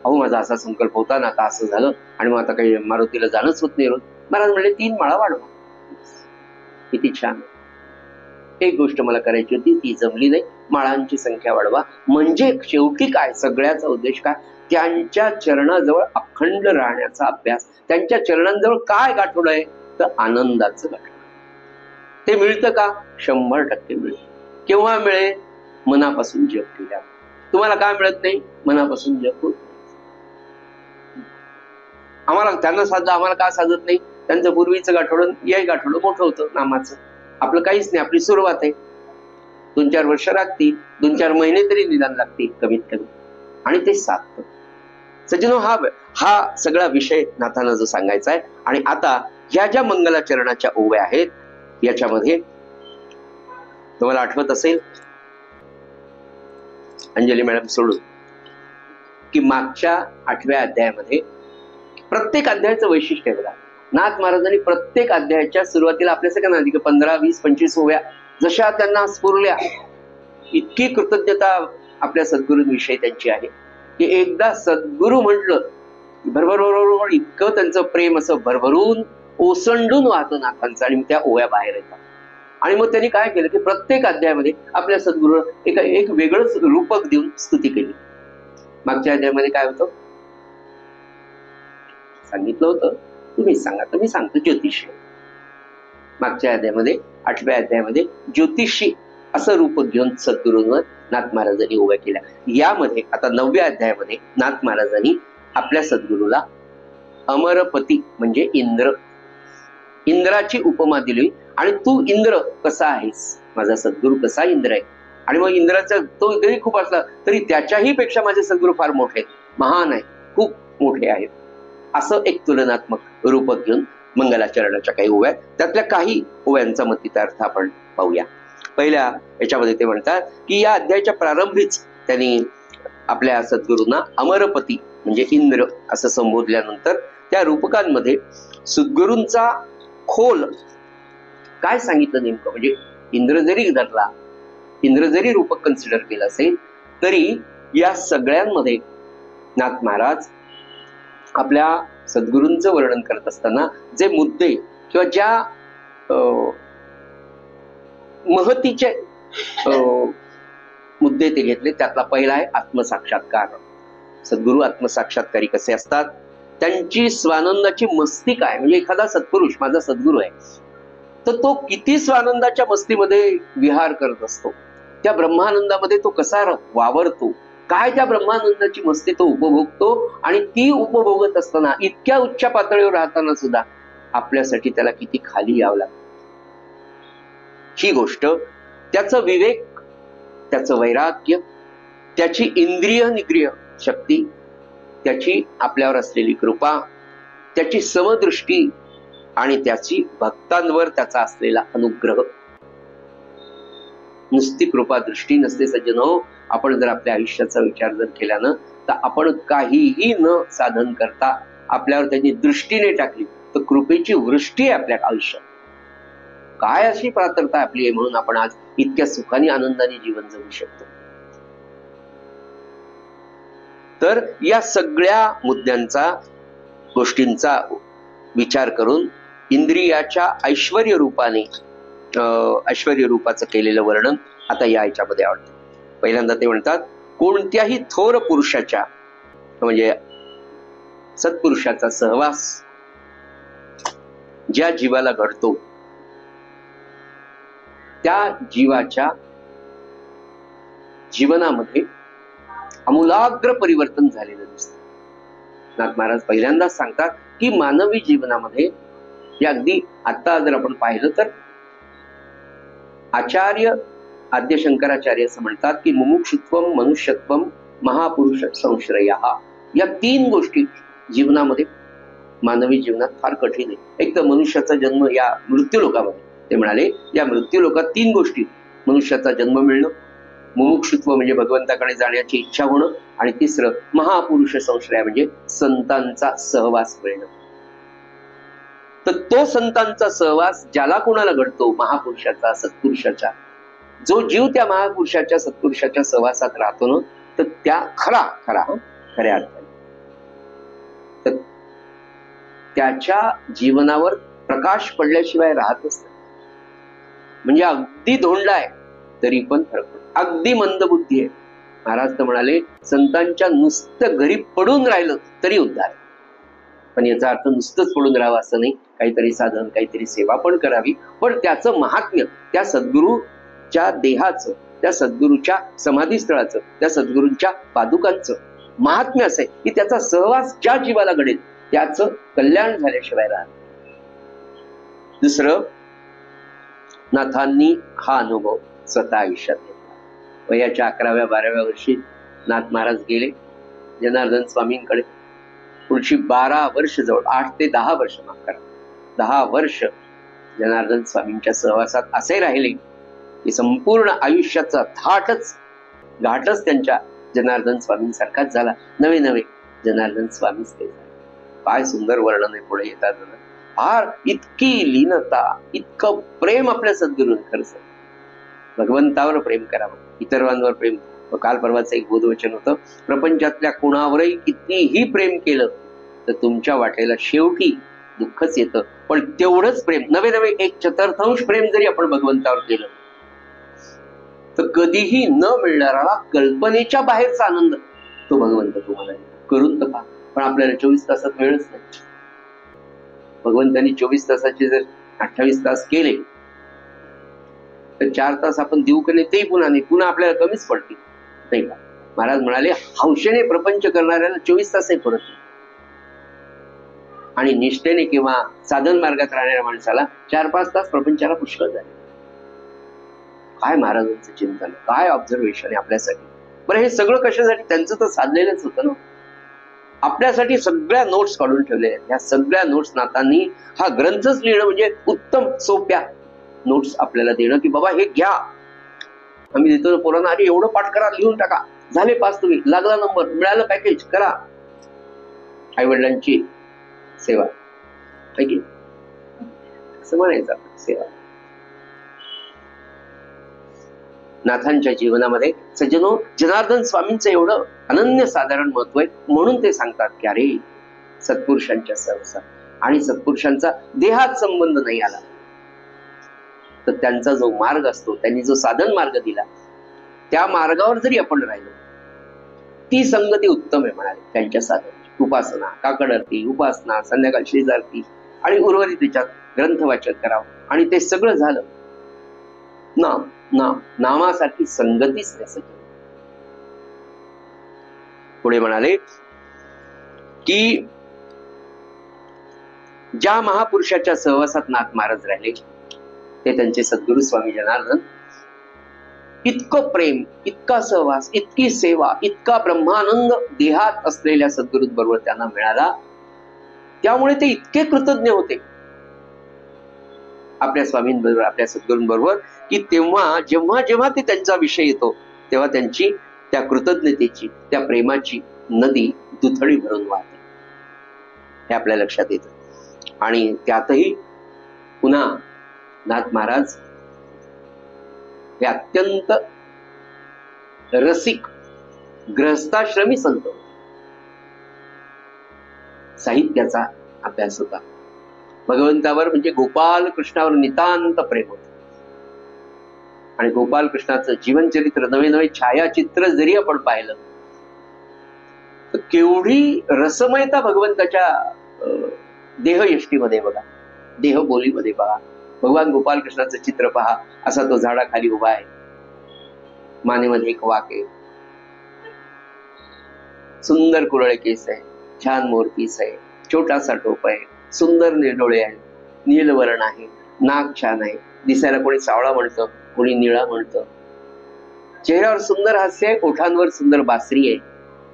अहो माझा असा संकल्प होता ना, आता असं झालं आणि मग आता काही मारुतीला जाणंच होत नाही रोज. महाराज म्हणले 3 माळा वाढवा. किती छान. एक गोष्ट मला करायची होती, ती जमली नाही, माळांची संख्या वाढवा. म्हणजे शेवटी काय, सगळ्याचा उद्देश काय, त्यांच्या चरणाजवळ अखंड राहण्याचा अभ्यास. त्यांच्या चरणांजवळ काय गाठवलंय, तर आनंदाचं गाठवलं. ते मिळतं का, 100% मिळतं. केव्हा मिळेल, मनापासून जप केल्या. तुम्हाला काय मिळत नाही, मनापासून जप होत नाही. आम्हाला त्यांना साधलं, आम्हाला का साधत नाही, त्यांचं पूर्वीचं गाठवलं, याही गाठवलं मोठं होतं नामाचं. आपलं काहीच नाही, आपली सुरुवात आहे. 2-4 वर्ष लागतील, 2-4 महिने तरी निदान लागतील कमीत कमी, आणि ते साधतं. सज्जनो, हा सगळा विषय नाथांना जो सांगायचा आहे. आणि आता ह्या ज्या मंगलाचरणाच्या ओव्या आहेत, याच्यामध्ये तुम्हाला आठवत असेल, अंजली मॅडम सोडून, की मागच्या 8व्या अध्यायामध्ये प्रत्येक अध्यायाचं वैशिष्ट्य बघा. नाथ महाराजांनी प्रत्येक अध्यायाच्या सुरुवातीला आपल्या सगळ्यांना 15, 20, 25 ओव्या जशा त्यांना स्फुरल्या, इतकी कृतज्ञता आपल्या सद्गुरूंविषयी त्यांची आहे की एकदा सद्गुरू म्हटलं भरभर, इतकं त्यांचं प्रेम असं भरभरून ओसंडून वाहतं नाथांचं, आणि त्या ओव्या बाहेर येतात. आणि मग त्यांनी काय केलं की प्रत्येक अध्यायामध्ये आपल्या सद्गुरू एक वेगळंच रूपक देऊन स्तुती केली. मागच्या अध्यायामध्ये काय होतं सांगितलं होतं, तुम्हीच सांगा, तुम्ही सांगतो, ज्योतिषी. मागच्या अध्यायामध्ये 8व्या अध्यायामध्ये ज्योतिषी असं रूप घेऊन सद्गुरूंवर नाथ महाराजांनी ओव्या केल्या. यामध्ये आता 9व्या अध्यायामध्ये नाथ महाराजांनी आपल्या सद्गुरूला अमरपती म्हणजे इंद्राची उपमा दिली. आणि तू इंद्र कसा आहेस, माझा सद्गुरू कसा इंद्र आहे, आणि मग इंद्राचा तो जरी खूप असला तरी त्याच्याही पेक्षा माझे सद्गुरू फार मोठे आहेत, महान आहेत, खूप मोठे आहेत, असं एक तुलनात्मक रूपक घेऊन मंगलाचरणाच्या काही ओव्या, त्यातल्या काही ओव्यांचा मतितार्थ आपण पाहूया. पहिल्या याच्यामध्ये ते म्हणतात की या अध्यायाच्या प्रारंभीच त्यांनी आपल्या सद्गुरूंना अमरपती म्हणजे इंद्र असं संबोधल्यानंतर त्या रूपकांमध्ये सद्गुरूंचा खोल काय सांगितलं नेमकं, म्हणजे इंद्र जरी धरला, इंद्र जरी रूपक कन्सिडर केलं असेल, तरी या सगळ्यांमध्ये नाथ महाराज आपल्या सद्गुरूंचं वर्णन करत असताना जे मुद्दे किंवा ज्या महतीचे मुद्दे ते घेतले, त्यातला पहिला आहे आत्मसाक्षात्कार. सद्गुरू आत्मसाक्षात्कारी कसे असतात, त्यांची स्वानंदाची मस्ती काय, म्हणजे एखादा सत्पुरुष माझा सद्गुरू आहे तर तो किती स्वानंदाच्या मस्तीमध्ये विहार करत असतो, त्या ब्रह्मानंदामध्ये तो कसा वावरतो, काय त्या ब्रह्मानंदाची मस्ती तो उपभोगतो, आणि ती उपभोगत असताना इतक्या उच्च पातळीवर राहताना सुद्धा आपल्यासाठी त्याला किती खाली यावं लागतं. ही गोष्ट, त्याचं विवेक, त्याचं वैराग्य, त्याची इंद्रिय निग्रिय शक्ती, त्याची आपल्यावर असलेली कृपा, त्याची समदृष्टी, आणि त्याची भक्तांवर त्याचा असलेला अनुग्रह. नुसती कृपा दृष्टी नसते सज्जनो. आपण जर आपल्या आयुष्याचा विचार जर केला ना, तर आपण काहीही न साधन करता आपल्यावर त्यांनी दृष्टीने टाकली तर कृपेची वृष्टी आहे आपल्या आयुष्यात. काय अशी पात्रता आपली आहे म्हणून आपण आज इतक्या सुखाने आनंदाने जीवन जगू शकतो. तर या सगळ्या मुद्द्यांचा, गोष्टींचा विचार करून इंद्रियाच्या ऐश्वर्य रूपाचं केलेलं वर्णन आता या याच्यामध्ये आवडतं. पहिल्यांदा ते म्हणतात, कोणत्याही थोर पुरुषाच्या म्हणजे सत्पुरुषाचा सहवास ज्या जीवाला घडतो त्या जीवाच्या जीवनामध्ये आमूलाग्र परिवर्तन झालेलं दिसतं. नाथ महाराज पहिल्यांदाच सांगतात की मानवी जीवनामध्ये हे अगदी आता जर आपण पाहिलं तर आचार्य आद्य शंकराचार्य असं म्हणतात की मुमुक्षुत्वम, मनुष्यत्वम, महापुरुष संश्रयः, या 3 गोष्टी जीवनामध्ये मानवी जीवनात फार कठीण आहे. एक तर मनुष्याचा जन्म या मृत्यूलोकामध्ये, ते म्हणाले या मृत्यूलोकात 3 गोष्टी: मनुष्याचा जन्म मिळणं, मुमुक्षुत्व म्हणजे भगवंताकडे जाण्याची इच्छा होणं, आणि तिसरं महापुरुष संश्रय म्हणजे संतांचा सहवास मिळणं. तर तो संतांचा सहवास ज्याला कोणाला घडतो, महापुरुषाचा, सत्पुरुषाच्या, जो जीव त्या महापुरुषाच्या सत्पुरुषाच्या सहवासात राहतो ना, तर त्या खऱ्या अर्थाने तर त्याच्या जीवनावर प्रकाश पडल्याशिवाय राहतच नाही. म्हणजे अगदी धोंडा आहे तरी पण फरक पडतो, अगदी मंदबुद्धी आहे. महाराज तर म्हणाले संतांच्या नुसतं घरी पडून राहिलं तरी उद्धार. पण याचा अर्थ नुसतंच पडून राहावं असं नाही, काहीतरी साधन, काहीतरी सेवा पण करावी. पण त्याचं महात्म्य, त्या सद्गुरूच्या देहाचं, त्या सद्गुरूच्या समाधीस्थळाचं, त्या सद्गुरूंच्या पादुकांचं महात्म्य असं आहे की त्याचा सहवास ज्या जीवाला घडेल त्याचं कल्याण झाल्याशिवाय राहत. दुसरं, नाथांनी हा अनुभव स्वतः आयुष्यात घेतला. वयाच्या 11व्या 12व्या वर्षी नाथ महाराज गेले जनार्दन स्वामींकडे. पुढची 12 वर्ष, जवळ 8 ते 10 वर्ष, माफ करा, 10 वर्ष जनार्दन स्वामींच्या सहवासात असे राहिले की संपूर्ण आयुष्याचा घाटच त्यांच्या जनार्दन स्वामींसारखाच झाला. नवे नवे जनार्दन स्वामीच ते झाले. काय सुंदर वर्णन आहे पुढे येतात. फार इतकी लीनता, इतकं प्रेम आपल्या सद्गुरूंनी. खरंच भगवंतावर प्रेम करावं, इतरांवर प्रेम. काल परवाचं एक बोधवचन होतं, प्रपंचातल्या कोणावरही कितीही प्रेम केलं तर तुमच्या वाटेला शेवटी दुःखच येतं. पण तेवढंच प्रेम, नवे नवे 1/4 प्रेम जरी आपण भगवंतावर केलं तर कधीही न मिळणारा कल्पनेच्या बाहेरचा आनंद तो भगवंत तुम्हाला करून तर पहा. पण आपल्याला 24 तासात वेळच नाही. भगवंतांनी 24 तासाचे जर 28 तास केले तर 4 तास आपण देऊ का नाही तेही पुन्हा आपल्याला कमीच पडतील, नाही का? महाराज म्हणाले हौशेने प्रपंच करणाऱ्याला 24 तासही पडत नाही, आणि निष्ठेने किंवा साधन मार्गात राहणाऱ्या माणसाला 4-5 तास प्रपंचाला पुष्कळ झाले. काय महाराजांचं चिंतन, काय ऑब्झर्वेशन आहे आपल्यासाठी. बरं, हे सगळं कशासाठी? त्यांचं तर साधलेलंच होतं ना. आपल्यासाठी सगळ्या नोट्स काढून ठेवले आहेत. ह्या सगळ्या नोट्स नाथांनी हा ग्रंथच लिहिणं म्हणजे उत्तम सोप्या नोट्स आपल्याला देणं की बाबा हे घ्या. आम्ही देतो पोरांना, अरे एवढं पाठ करा, लिहून टाका, झाले पास, तुम्ही लागला नंबर, मिळालं पॅकेज, करा. आई वडिलांची सेवा आहे असं म्हणायचं, सेवा. नाथांच्या जीवनामध्ये सज्जनो जनार्दन स्वामींचं एवढं अनन्य साधारण महत्व आहे. म्हणून ते सांगतात की अरे सत्पुरुषांच्या सहवासात, आणि सत्पुरुषांचा देहात संबंध नाही आला तर त्यांचा जो मार्ग असतो, त्यांनी जो साधन मार्ग दिला त्या मार्गावर जरी आपण राहिलो, ती संगती उत्तम आहे म्हणाले. त्यांच्या साधनाची उपासना, काकड आरती, उपासना, संध्याकाळ शेजारती, आणि उर्वरित त्याच्यात ग्रंथ वाचन करावं. आणि ते सगळं झालं, नामासारखी संगतीच नाही. पुढे म्हणाले की ज्या महापुरुषाच्या सहवासात नाथ महाराज राहिले ते त्यांचे सद्गुरू स्वामी जनार्दन. इतकं प्रेम, इतका सहवास, इतकी सेवा, इतका ब्रह्मानंद देहात असलेल्या सद्गुरूंबरोबर त्यांना मिळाला. त्यामुळे ते इतके कृतज्ञ होते आपल्या स्वामींबरोबर, आपल्या सद्गुरूंबरोबर, की तेव्हा जेव्हा ते त्यांचा विषय येतो तेव्हा त्यांची त्या कृतज्ञतेची, त्या प्रेमाची नदी दुथडी भरून वाहते. हे आपल्या लक्षात येतं. आणि त्यातही पुन्हा नाथ महाराज हे अत्यंत रसिक गृहस्थाश्रमी संत. साहित्याचा अभ्यास होता. भगवंतावर म्हणजे गोपाल कृष्णावर नितांत प्रेम होत. आणि गोपाल कृष्णाचं जीवनचरित्र, नवे नवे छायाचित्र जरी आपण पाहिलं तर केवढी रसमयता भगवंताच्या देहयष्टीमध्ये बघा, देहबोलीमध्ये बघा. भगवान गोपाल कृष्णाचं चित्र पहा, असा तो झाडाखाली उभा आहे. मानेमध्ये एक वाक आहे, सुंदर कुरळे केस आहे, छान मोरपीस आहे, छोटासा टोप आहे, सुंदर डोळे आहेत, नीलवर्ण आहे, नाक छान आहे, दिसायला कोणी सावळा म्हणतं, कोणी निळा म्हणतं. चेहऱ्यावर सुंदर हास्य आहे, ओठांवर सुंदर बासरी आहे,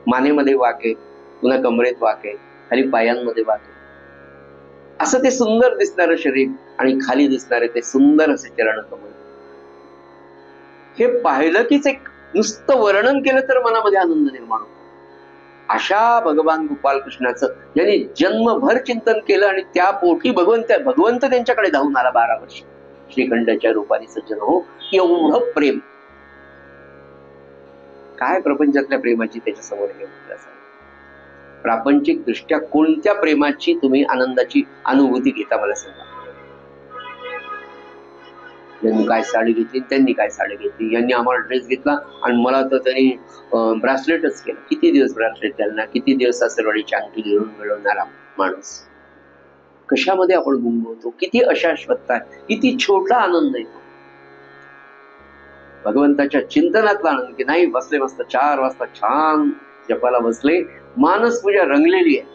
मानेमध्ये वाक आहे, पुन्हा कमरेत वाक आहे, खाली पायांमध्ये वाक आहे. असं ते सुंदर दिसणारं शरीर आणि खाली दिसणारे ते सुंदर असे चरण कमल. हे पाहिलं कीच एक नुसतं वर्णन केलं तर मनामध्ये आनंद निर्माण होतो. अशा भगवान गोपालकृष्णाचं ज्यांनी जन्मभर चिंतन केलं आणि त्या पोटी भगवंत त्यांच्याकडे धावून आला 12 वर्ष. श्रीखंडाच्या रूपाने सज्जन हो, एवढं प्रेम. काय प्रपंचातल्या प्रेमाची त्याच्या समोर घेऊन असाल. प्रापंचिक दृष्ट्या कोणत्या प्रेमाची तुम्ही आनंदाची अनुभूती घेता मला सांगा. यांनी काय साडी घेतली, त्यांनी काय साडी घेतली, यांनी आम्हाला ड्रेस घेतला आणि मला तर त्यांनी ब्रासलेटच केलं. किती दिवस ब्रासलेट घालणार, किती दिवस सासरवाडीची अंगठी घेऊन मिळवणारा माणूस. कशामध्ये आपण गुंगवतो, किती अशाश्वतता आहे, किती छोटा आनंद येतो. भगवंताच्या चिंतनातला आनंद की नाही. बसले मस्त 4 वाजता छान जपाला बसले, मानस पूजा रंगलेली आहे.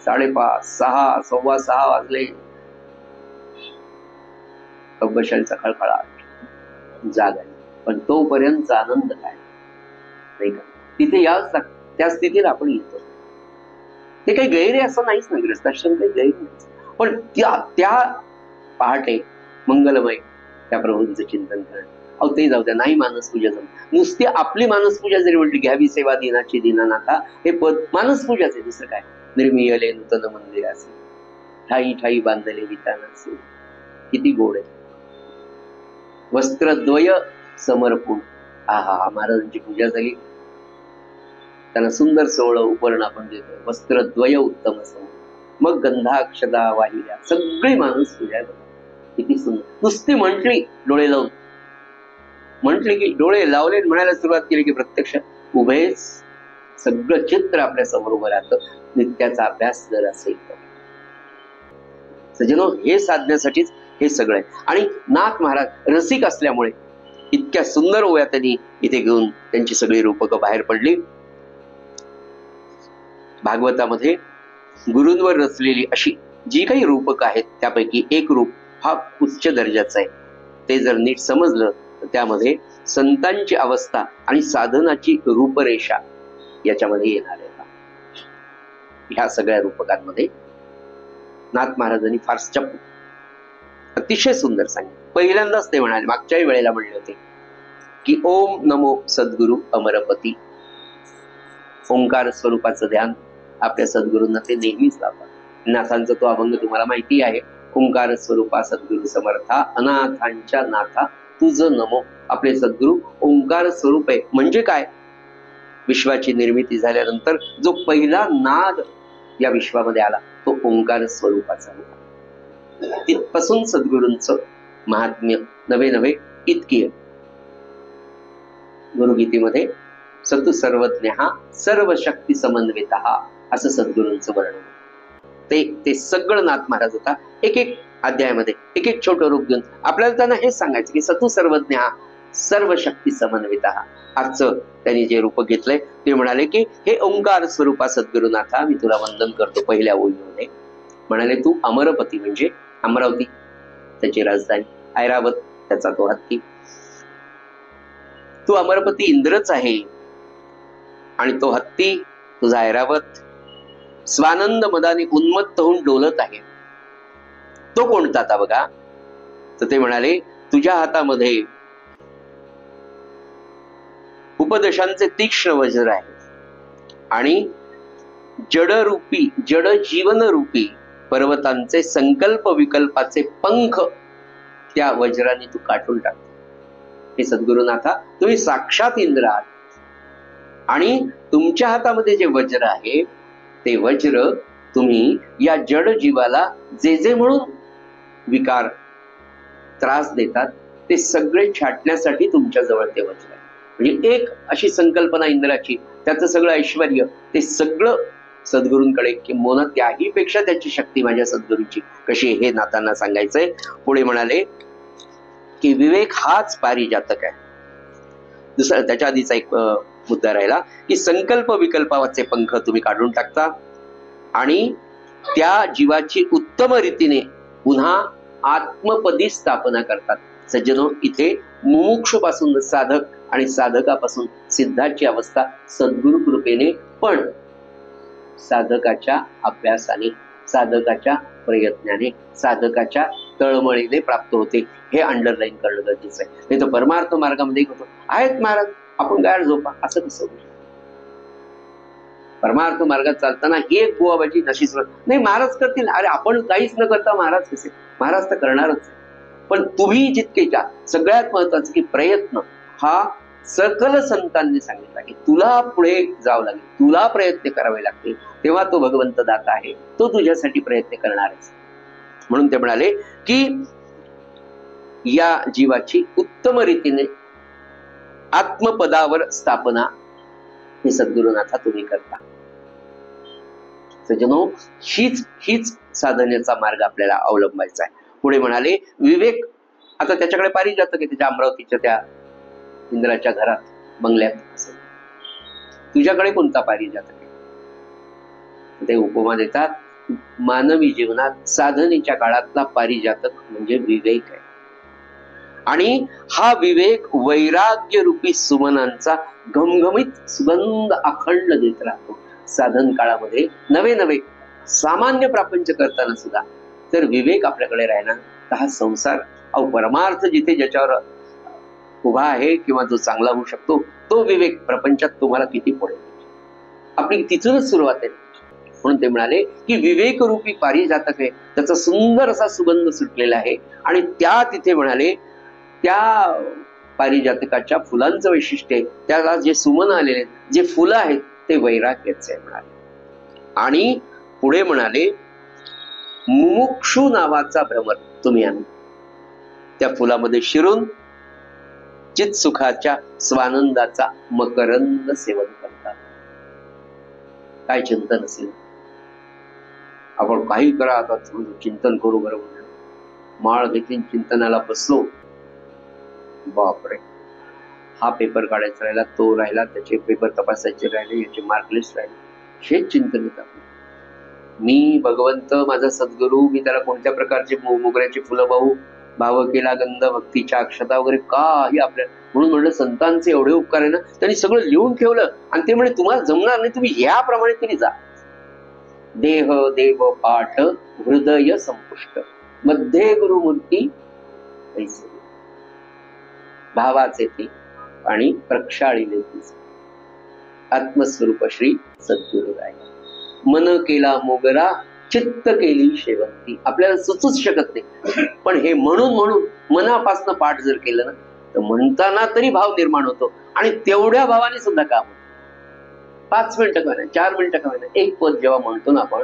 5:30, 6, 6:15 वाजले. बशांचा खळखळाट जाग आहे, पण तोपर्यंत आनंद काय नाही का. तिथे याच त्या स्थितीला आपण येतो. ते काही गैर आहे असं नाहीच ना, ग्रस्ताश्रम काही गैर नाही, पण त्या पहाटे मंगलमय त्या प्रभूंचं चिंतन करणं. अहो ते जाऊ द्या, नाही मानसपूजा जमत. नुसती आपली मानसपूजा जरी म्हटली, घ्यावी सेवा दिनाची दीनानाथा, हे पद मानसपूजाच आहे, दुसरं काय. निर्मियले नूतन मंदिराचे, ठाई ठाई बांधले वितानाचे, किती गोड आहे. वस्त्रद्वय समर्पण. आहा, महाराजांची पूजा झाली, त्यांना सुंदर सोहळं उपरण आपण देतो. वस्त्रद्वय उत्तम समर्पण, मग गंधाक्षदा वाहिल्या, सगळी माणूस पूजा. किती सुंदर. नुसती म्हटली डोळे लावून, म्हटले की डोळे लावले म्हणायला सुरुवात केली की प्रत्यक्ष उभेच सगळं चित्र आपल्या समोर उभं राहतं. नित्याचा अभ्यास जर असेल तर सज्जनो, हे साधण्यासाठीच हे सगळं आहे. आणि नाथ महाराज रसिक असल्यामुळे इतक्या सुंदर ओव्या त्यांनी इथे घेऊन त्यांची सगळी रूपकं बाहेर पडली. भागवतामध्ये गुरूंवर रचलेली अशी जी काही रूपकं आहेत त्यापैकी एक रूप हा उच्च दर्जाचा आहे. ते जर नीट समजलं तर त्यामध्ये संतांची अवस्था आणि साधनाची रूपरेषा याच्यामध्ये येणार आहे. ह्या सगळ्या रूपकांमध्ये नाथ महाराजांनी फार अतिशय सुंदर सांगितलं. पहिल्यांदाच ते म्हणाले, मागच्याही वेळेला म्हणले होते की ओम नमो सद्गुरु अमरपती. ओंकार स्वरूपाचं ध्यान आपल्या सद्गुरूंना ते नेहमीच लावतात. नाथांचा तो अभंग तुम्हाला माहिती आहे. ओंकार स्वरूपा सद्गुरु समर्था, अनाथांच्या नाथा तुझ नमो. आपले सद्गुरु ओंकार स्वरूप आहे. म्हणजे काय, विश्वाची निर्मिती झाल्यानंतर जो पहिला नाद या विश्वामध्ये आला तो ओंकार स्वरूपाचा होता. तिथपासून सद्गुरूंचं महात्म्य नवे नवे इतकी. गुरुगीतेमध्ये सतु सर्वज्ञ सर्व शक्ती समन्वित असं सद्गुरूंचं वर्णन. ते सगळं नाथ महाराज होता. एक एक अध्यायामध्ये एक एक छोटं रूप घेऊन आपल्याला त्यांना हेच सांगायचं की सतु सर्वज्ञ सर्व शक्ती समन्वित. आजचं त्यांनी जे रूप घेतलंय ते म्हणाले की हे ओंकार स्वरूपा सद्गुरुनाथा मी तुला वंदन करतो. पहिल्या ओळीमध्ये म्हणाले तू अमरपती म्हणजे अमरावती त्याची राजधानी, ऐरावत त्याचा तो हत्ती. तू अमरपती इंद्रच आहे आणि तो हत्ती तुझा ऐरावत स्वानंद मदाने उन्मत्त होऊन डोलत आहे. तो कोणता आता बघा, तर ते म्हणाले तुझ्या हातामध्ये उपदेशांचे तीक्ष्ण वज्र आहे आणि जडरूपी जड जीवन रूपी पर्वतांचे संकल्प विकल्पाचे पंख त्या वज्राने तू काढून टाकतो. हे सद्गुरुनाथा तुम्ही साक्षात इंद्र आहात आणि तुमच्या हातामध्ये जे वज्र आहे ते वज्र तुम्ही या जड जीवाला जे जे म्हणून विकार त्रास देतात ते सगळे छाटण्यासाठी तुमच्या जवळ ते वज्र आहे. म्हणजे एक अशी संकल्पना इंद्राची, त्याचं सगळं ऐश्वर्य, ते सगळं सद्गुरूंकडे किंबहुना त्याही पेक्षा त्याची शक्ती माझ्या सद्गुरूंची कशी हे नातांना सांगायचंय. पुढे म्हणाले की विवेक हाच पारिजातक आहे. दुसरा त्याच्या आधीचा एक मुद्दा राहिला की संकल्प विकल्पाचे पंख तुम्ही काढून टाकता आणि त्या जीवाची उत्तम रीतीने पुन्हा आत्मपदी स्थापना करतात. सज्जनो, इथे मुमुक्षुपासून साधक आणि साधकापासून सिद्धाची अवस्था सद्गुरु कृपेने पण साधकाच्या अभ्यासाने, साधकाच्या प्रयत्नाने, साधकाच्या तळमळीने प्राप्त होते. हे अंडरलाईन करणं गरजेचं आहे. नाही तर परमार्थ मार्गामध्ये होतो आहेत महाराज आपण गाड झोपा असं कसं होईल. परमार्थ मार्गात चालताना ही एक बुवाबाजी नशीच नाही. महाराज करतील, अरे आपण काहीच न करता महाराज कसे, महाराज तर करणारच. पण तुम्ही जितकेच्या सगळ्यात महत्वाचं की प्रयत्न हा सकल संतांनी सांगितला की तुला पुढे जावं लागेल, तुला प्रयत्न करावे लागतील, तेव्हा तो भगवंत दाता आहे, तो तुझ्यासाठी प्रयत्न करणारच. म्हणून ते म्हणाले की या जीवाची उत्तम रीतीने आत्मपदावर स्थापना ही सद्गुरुनाथा तुम्ही करता. सज्जनो, हीच साधनेचा मार्ग आपल्याला अवलंबायचा आहे. पुढे म्हणाले विवेक. आता त्याच्याकडे पारिजातक आहे, त्याच्या अमरावतीच्या त्या इंद्राच्या घरात बंगल्यात असेल. तुझ्याकडे कोणता पारिजातक आहे? ते उपमा देतात, मानवी जीवनात साधनेच्या काळातला पारिजातक म्हणजे विवेक आहे. आणि हा विवेक वैराग्य रूपी सुमनांचा घमघमीत सुगंध अखंड देत राहतो. साधन काळामध्ये नवे नवे सामान्य प्रापंच करताना सुद्धा तर विवेक आपल्याकडे राहिला तर हा संसार परमार्थ जिथे ज्याच्यावर उभा आहे किंवा जो चांगला होऊ शकतो तो विवेक प्रपंचात तुम्हाला किती पडेल. आपली तिथूनच सुरुवात आहे. म्हणून ते म्हणाले की विवेक रूपी पारिजातक आहे, त्याचा सुंदर असा सुगंध सुटलेला आहे. आणि त्या तिथे म्हणाले त्या पारिजातकाच्या फुलांचं वैशिष्ट्य आहे, त्याला जे सुमन आलेले जे फुलं आहेत ते वैराग्याचे आहे म्हणाले. आणि पुढे म्हणाले मुमुक्षु नावाचा भ्रमर तुम्ही आणा त्या फुलामध्ये शिरून चित सुखाच्या स्वानंदाचा मकरंद सेवन करतात. काय चिंतन असेल, आपण काही करा आता चिंतन करू. बरोबर माळ घेतली चिंतनाला बसलो, बापरे हा पेपर काढायचा राहिला, तो राहिला, त्याचे पेपर तपासायचे राहिले, याचे मार्क लिस्ट राहिले, हेच चिंतन येतात. मी भगवंत माझा सद्गुरू, मी त्याला कोणत्या प्रकारचे मोगऱ्याची फुलं भाव केला, गंध भक्तीच्या अक्षता वगैरे काही आपल्या. म्हणून म्हणलं संतांचे एवढे उपकार आहे ना, त्यांनी सगळं लिहून ठेवलं आणि ते म्हणे तुम्हाला जमणार नाही, तुम्ही याप्रमाणे तरी जा. देह देव पाठ हृदय संपुष्ट मध्ये गुरुमूर्ती ऐसे भावाचे ते आणि प्रक्षाळीले आत्मस्वरूप श्री सद्गुरु राया. मन केला मोगरा चित्त केली शेवंती. आपल्याला सुचूच शकत नाही, पण हे म्हणून मनापासून पाठ जर केलं ना तर म्हणताना तरी भाव निर्माण होतो. आणि तेवढ्या भावाने सुद्धा काम होतं. 5 मिनिटं का नाही, 4 मिनिटं का नाही, एक पद जेव्हा म्हणतो ना आपण,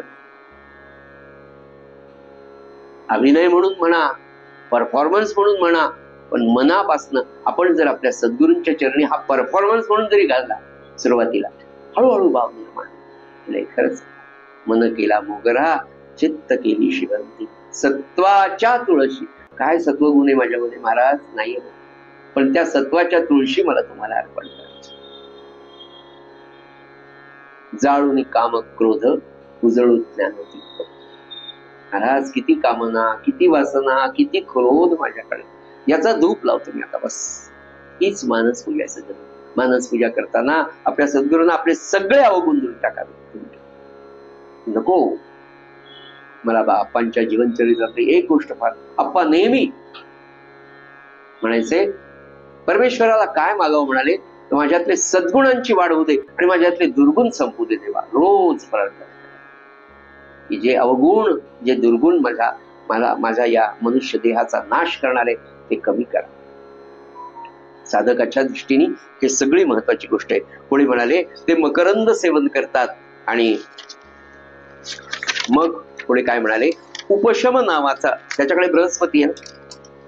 अभिनय म्हणून म्हणा, परफॉर्मन्स म्हणून म्हणा, पण मनापासनं आपण जर आपल्या सद्गुरूंच्या चरणी हा परफॉर्मन्स म्हणून जरी घालला सुरुवातीला, हळूहळू भाव निर्माण होईल. खरंच मन केला मोगरा चित्त केली शिवंती सत्वाच्या तुळशी. काय सत्वगुण आहे माझ्यामध्ये महाराज? नाही, पण त्या सत्वाच्या तुळशी मला तुम्हाला अर्पण करायची. जाळून काम क्रोध उजळून ज्ञानदीप. महाराज किती कामना, किती वासना, किती क्रोध माझ्याकडे, याचा धूप लावतो मी आता. बस हीच मानस पूजा आहे सज्जन. मानस पूजा करताना आपल्या सद्गुरूंना आपले सगळे अवगुण दूर टाकावे. नको मला बाप्पांच्या जीवनचरित्रातली एक गोष्ट फार, आप्पा नेहमी म्हणायचे परमेश्वराला काय मागावं म्हणाले, माझ्यातले सद्गुणांची वाढ होऊ दे आणि माझ्यातले दुर्गुण संपू दे देवा. रोज प्रार्थना की जे अवगुण जे दुर्गुण माझ्या या मनुष्य देहाचा नाश करणारे ते कमी करा. साधकाच्या दृष्टीने हे सगळी महत्वाची गोष्ट आहे. कोणी म्हणाले ते मकरंद सेवन करतात. आणि मग पुढे काय म्हणाले, उपशम नावाचा, त्याच्याकडे बृहस्पती आहे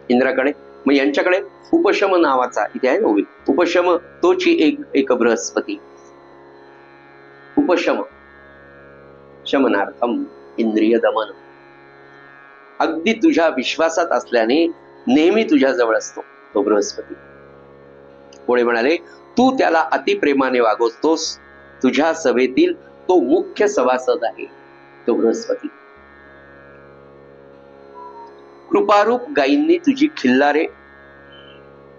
इंद्राकडे, मग यांच्याकडे उपशम नावाचा इथे आहे ना उपशम, तोची एक बृहस्पती. उपशम शमनार्थम इंद्रिय दमन. अगदी तुझ्या विश्वासात असल्याने नेहमी तुझ्या जवळ असतो तो बृहस्पती. पुढे म्हणाले, तू त्याला अतिप्रेमाने वागवतोस. तुझ्या सभेतील तो मुख्य सभासद आहे, तो बृहस्पती. कृपारूप गायींनी तुझी खिल्लारे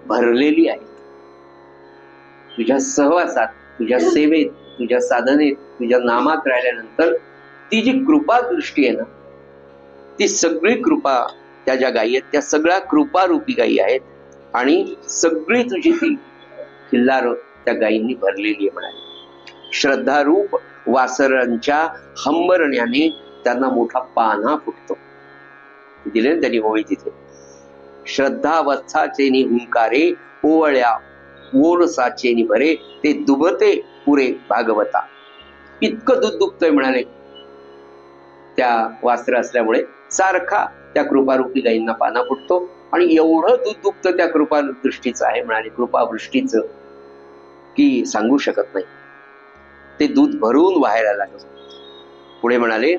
भरलेली आहेत. तुझ्या सहवासात, तुझ्या सेवेत, तुझ्या साधनेत, तुझ्या नामात राहिल्यानंतर ती जी कृपा दृष्टी आहे ना, ती सगळी कृपा, त्या ज्या गायी आहेत त्या सगळ्या कृपारूपी गायी आहेत आणि सगळी तुझी ती खिल्लार त्या गायींनी भरलेली आहे म्हणाले. श्रद्धारूप वासरांच्या हंबरण्याने त्यांना मोठा पान्हा फुटतो. दिले ना त्यांनी ओळी तिथे. श्रद्धा वत्साचे हुंकारे ओवळ्या ओरसाचे भरे ते दुभते पुरे भागवता. इतकं दूध दुभतंय म्हणाले त्या वास्त्र असल्यामुळे सारखा त्या कृपारूपी गायींना पाना फुटतो. आणि एवढं दूध दुभतं त्या कृपा दृष्टीचं आहे म्हणाले, कृपावृष्टीचं, की सांगू शकत नाही. ते दूध भरून व्हायला लागलं. पुढे म्हणाले,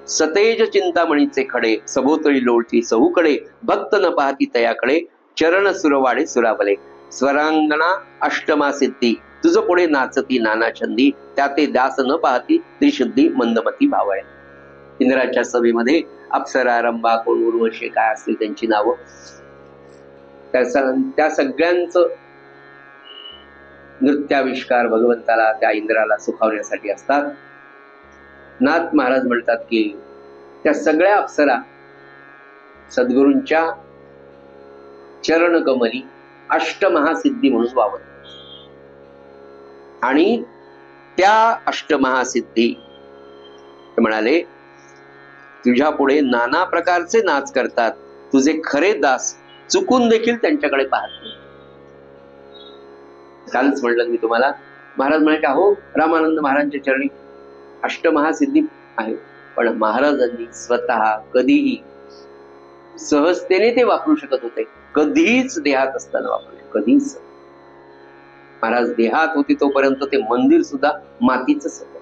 सतेज चिंतामणीचे खडे सभोवतळी लोळती सहूकडे भक्त न पाहती तयाकडे चरण सुरवाडे सुरावले. स्वरांगणा अष्टमा सिद्धी तुझ पुढे नाचती नाना छंदी त्या ते दास न पाहती त्रिशुद्धी मंदमती भावळे. इंद्राच्या सभेमध्ये अप्सरा, रंभा, कोण, उर्वशी काय असतील त्यांची नावं, त्या सगळ्यांचं नृत्याविष्कार भगवंताला, त्या इंद्राला सुखावण्यासाठी असतात. नाथ महाराज म्हणतात की त्या सगळ्या अप्सरा सद्गुरूंच्या चरण कमली अष्टमहासिद्धी म्हणून वावरतात. आणि त्या अष्टमहासिद्धी म्हणाले, तुझ्या पुढे नाना प्रकारचे नाच करतात. तुझे खरे दास चुकून देखील त्यांच्याकडे पाहत नाही. कालच म्हटलं मी तुम्हाला, महाराज म्हणाले अहो रामानंद महाराजांच्या चरणी अष्टमहासिद्धी आहे, पण महाराजांनी स्वतः कधीही सहजतेने ते वापरू शकत होते. कधीच देहात असताना वापरले, कधीच. महाराज देहात होते तोपर्यंत ते मंदिर सुद्धा मातीच होतं,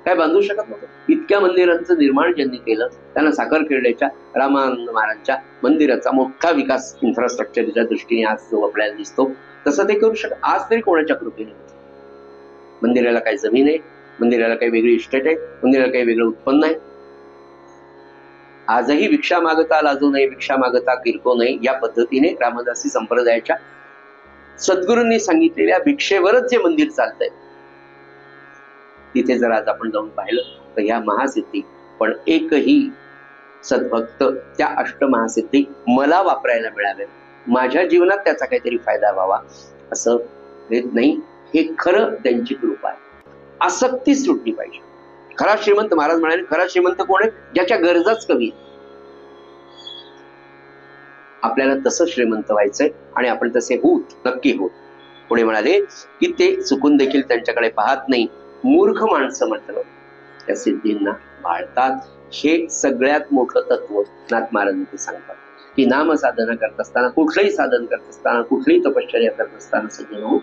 काय बांधू शकत नव्हतं. इतक्या मंदिरांचं निर्माण ज्यांनी केलं त्यांना साखरखेर्ड्याच्या रामानंद महाराजांच्या मंदिराचा मोठा विकास इन्फ्रास्ट्रक्चरच्या दृष्टीने आज जो आपल्याला दिसतो तसं ते करू शकत. आज तरी कोणाच्या कृपेने होतं. मंदिराला काही जमीन आहे, मंदिराला काही वेगळी इस्टेट आहे, मंदिराला काही वेगळं उत्पन्न आहे. आजही भिक्षा मागता लाजू नये, भिक्षा मागता किरको नये, या पद्धतीने रामदासी संप्रदायाच्या सद्गुरूंनी सांगितलेल्या भिक्षेवरच जे मंदिर चालतंय, तिथे जर आज आपण जाऊन पाहिलं तर ह्या महासिद्धी, पण एकही सद्भक्त त्या अष्टमहासिद्धी मला वापरायला मिळाव्या, माझ्या जीवनात त्याचा काहीतरी फायदा व्हावा असं नाही. हे खरं त्यांची कृपा आहे. आसक्ती सुटली पाहिजे. खरा श्रीमंत, महाराज म्हणाले, खरा श्रीमंत कोण आहे? ज्याच्या गरजाच कमी आहेत. आपल्याला तसं श्रीमंत व्हायचंय आणि आपण तसे होत, नक्की होत. पुढे म्हणाले की ते चुकून देखील त्यांच्याकडे पाहत नाही. मूर्ख माणसं म्हटलं त्या सिद्धींना भाळतात. हे सगळ्यात मोठं तत्व नाथ महाराजांनी सांगतात की नाम साधना करत असताना, कुठलंही साधन करत असताना, कुठलीही तपश्चर्या करत असताना सज्जन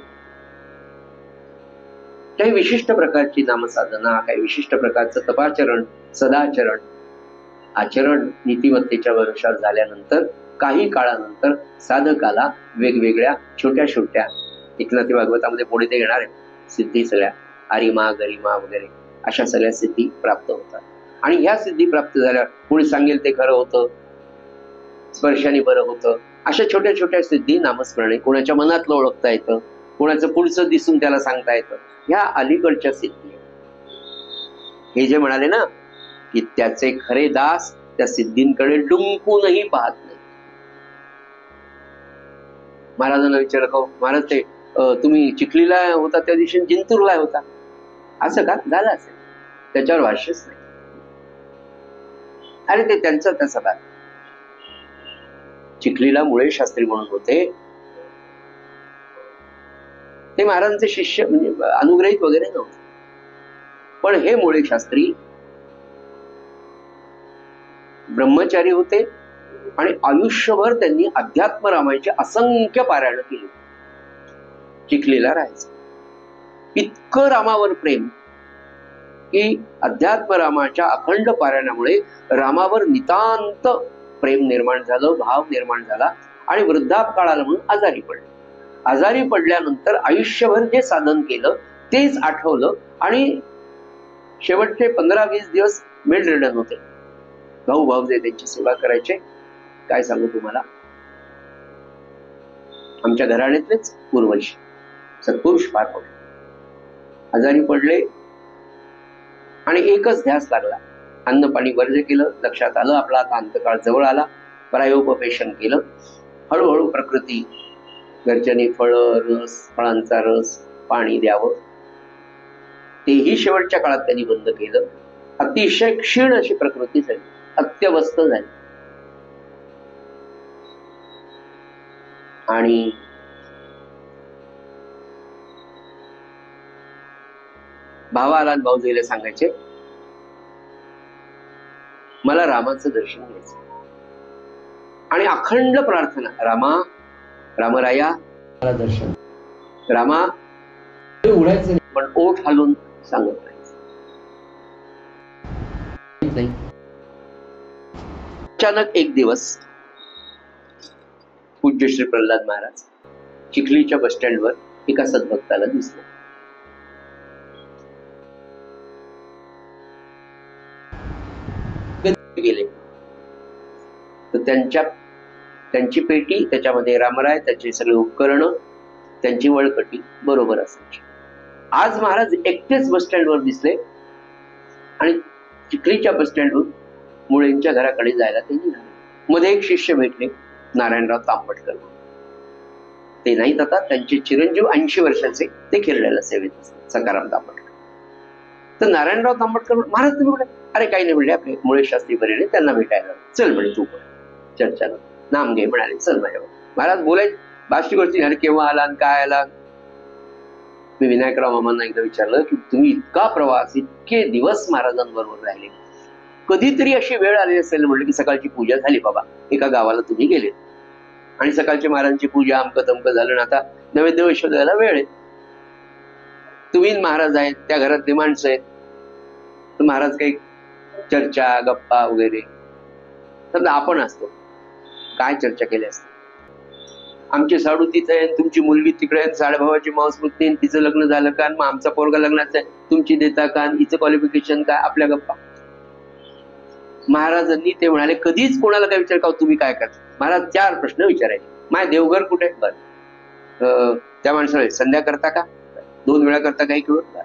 काही विशिष्ट प्रकारची नामसाधना, काही विशिष्ट प्रकारचं तपाचरण, सदाचरण, आचरण नीतिमत्तेच्या वरशावर झाल्यानंतर काही काळानंतर साधकाला वेगवेगळ्या छोट्या छोट्या एकनाथी भागवतामध्ये पुढे ते येणार आहे सिद्धी, सगळ्या अरिमा, गरिमा वगैरे अशा सगळ्या सिद्धी प्राप्त होतात. आणि ह्या सिद्धी प्राप्त झाल्यावर कोणी सांगेल ते खरं होतं, स्पर्शाने बरं होतं, अशा छोट्या छोट्या सिद्धी नामस्मरणे, कोणाच्या मनातलं ओळखता येतं, कोणाचं पुढचं दिसून त्याला सांगता येतं, ह्या अलीकडच्या सिद्धी. हे जे म्हणाले ना की त्याचे खरे दास त्या सिद्धींकडे डुंकूनही पाहत नाही. महाराजांना विचारलं, महाराज ते तुम्ही चिखलीला होता त्या दिवशी जिंतूरला होता, असं का झालं असेल? त्याच्यावर भाष्यच नाही. अरे ते त्यांचं तसं काय, चिखलीला मुळे शास्त्री म्हणून होते, ते महाराजांचे शिष्य म्हणजे अनुग्रहित वगैरे नव्हते. पण हे मुळे शास्त्री ब्रह्मचारी होते आणि आयुष्यभर त्यांनी अध्यात्म रामायणचे असंख्य पारायण केले. चिखलीला राहायचं, इतकं रामावर प्रेम की अध्यात्म रामाच्या अखंड पारायणामुळे रामावर नितांत प्रेम निर्माण झालं, भाव निर्माण झाला. आणि वृद्धापकाळाला म्हणून आजारी पडले. आजारी पडल्यानंतर आयुष्यभर जे साधन केलं तेच आठवलं आणि शेवटचे 15-20 दिवस बेड रिडन होते. भाऊ भाऊजे त्यांची सेवा करायचे. काय सांगू तुम्हाला, आमच्या घराण्यातलेच पूर्वज सत्पुरुष फार होते. आजारी पडले आणि एकच ध्यास लागला, अन्न पाणी वर्ज्य केलं. लक्षात आलं आपला आता अंतकाळ जवळ आला. प्रायोपवेशन केलं. हळूहळू प्रकृती, घरच्यांनी रस, फळांचा रस, पाणी द्यावं, तेही शेवटच्या काळात त्यांनी बंद केलं. अतिशय क्षीण अशी प्रकृती झाली, अत्यवस्थ झाली. आणि भावाला भाऊजीला सांगायचे, मला रामाचं दर्शन घ्यायचं. आणि अखंड प्रार्थना, रामा, रामराया मला दर्शन, रामा. उडायचं नाही, पण ओठ हलून सांगत राहायचं. अचानक एक दिवस पूज्य श्री प्रल्हाद महाराज चिखलीच्या बस स्टँडवर एका सद्भक्ताला दिसले. गेले तर त्यांची पेटी, त्याच्यामध्ये रामराय, त्याचे सगळे उपकरण, त्यांची वळकटी बरोबर असायची. आज महाराज एकटेच बस स्टँडवर दिसले आणि चिखलीच्या बस स्टँडवर मुळेंच्या घराकडे जायला ते निघाले. मध्ये एक शिष्य भेटले, नारायणराव तांबटकर. ते नाहीत आता, त्यांचे चिरंजीव 80 वर्षाचे, ते खेरड्याला सेवेत असतात, सकाराम तांबटकर. तर नारायणराव तांबटकर महाराज तुम्ही म्हणे, अरे काही नाही म्हणले, आपले मुळे शास्त्री बरे नाही, त्यांना भेटायला चल म्हणे, तू पण चर्चा नाम घे म्हणाले. चल माझ्यावर. महाराज बोलायचे, बाशी गोष्टी, अरे केव्हा आला काय आला. मी विनायकराव मामांना एकदा विचारलं की तुम्ही इतका प्रवास, इतके दिवस महाराजांबरोबर राहिले, कधीतरी अशी वेळ आली असेल म्हटलं की सकाळची पूजा झाली बाबा, एका गावाला तुम्ही गेले आणि सकाळची महाराजांची पूजा अमकं तमकं झालं ना, आता नैवेद्य वैश्व द्यायला वेळ आहे, तुम्ही महाराज आहेत, त्या घरातली माणसं आहेत, तर महाराज काही चर्चा गप्पा वगैरे, समजा आपण असतो काय चर्चा केली असते. आमची साडू तिथे आहे, तुमची मुलगी तिकडे आहे, साडेभावाची मावस मुलगी, तिचं लग्न झालं का, मग आमचा पोरगा लग्नाचं आहे, तुमची देता का, हिचं क्वालिफिकेशन काय, आपल्या गप्पा. महाराजांनी ते म्हणाले, कधीच कोणाला काय विचार का तुम्ही काय करता. महाराज 4 प्रश्न विचारायचे. माय देवघर कुठे, बर त्या माणसाला संध्या करता का, 2 वेळा करता काही किंवा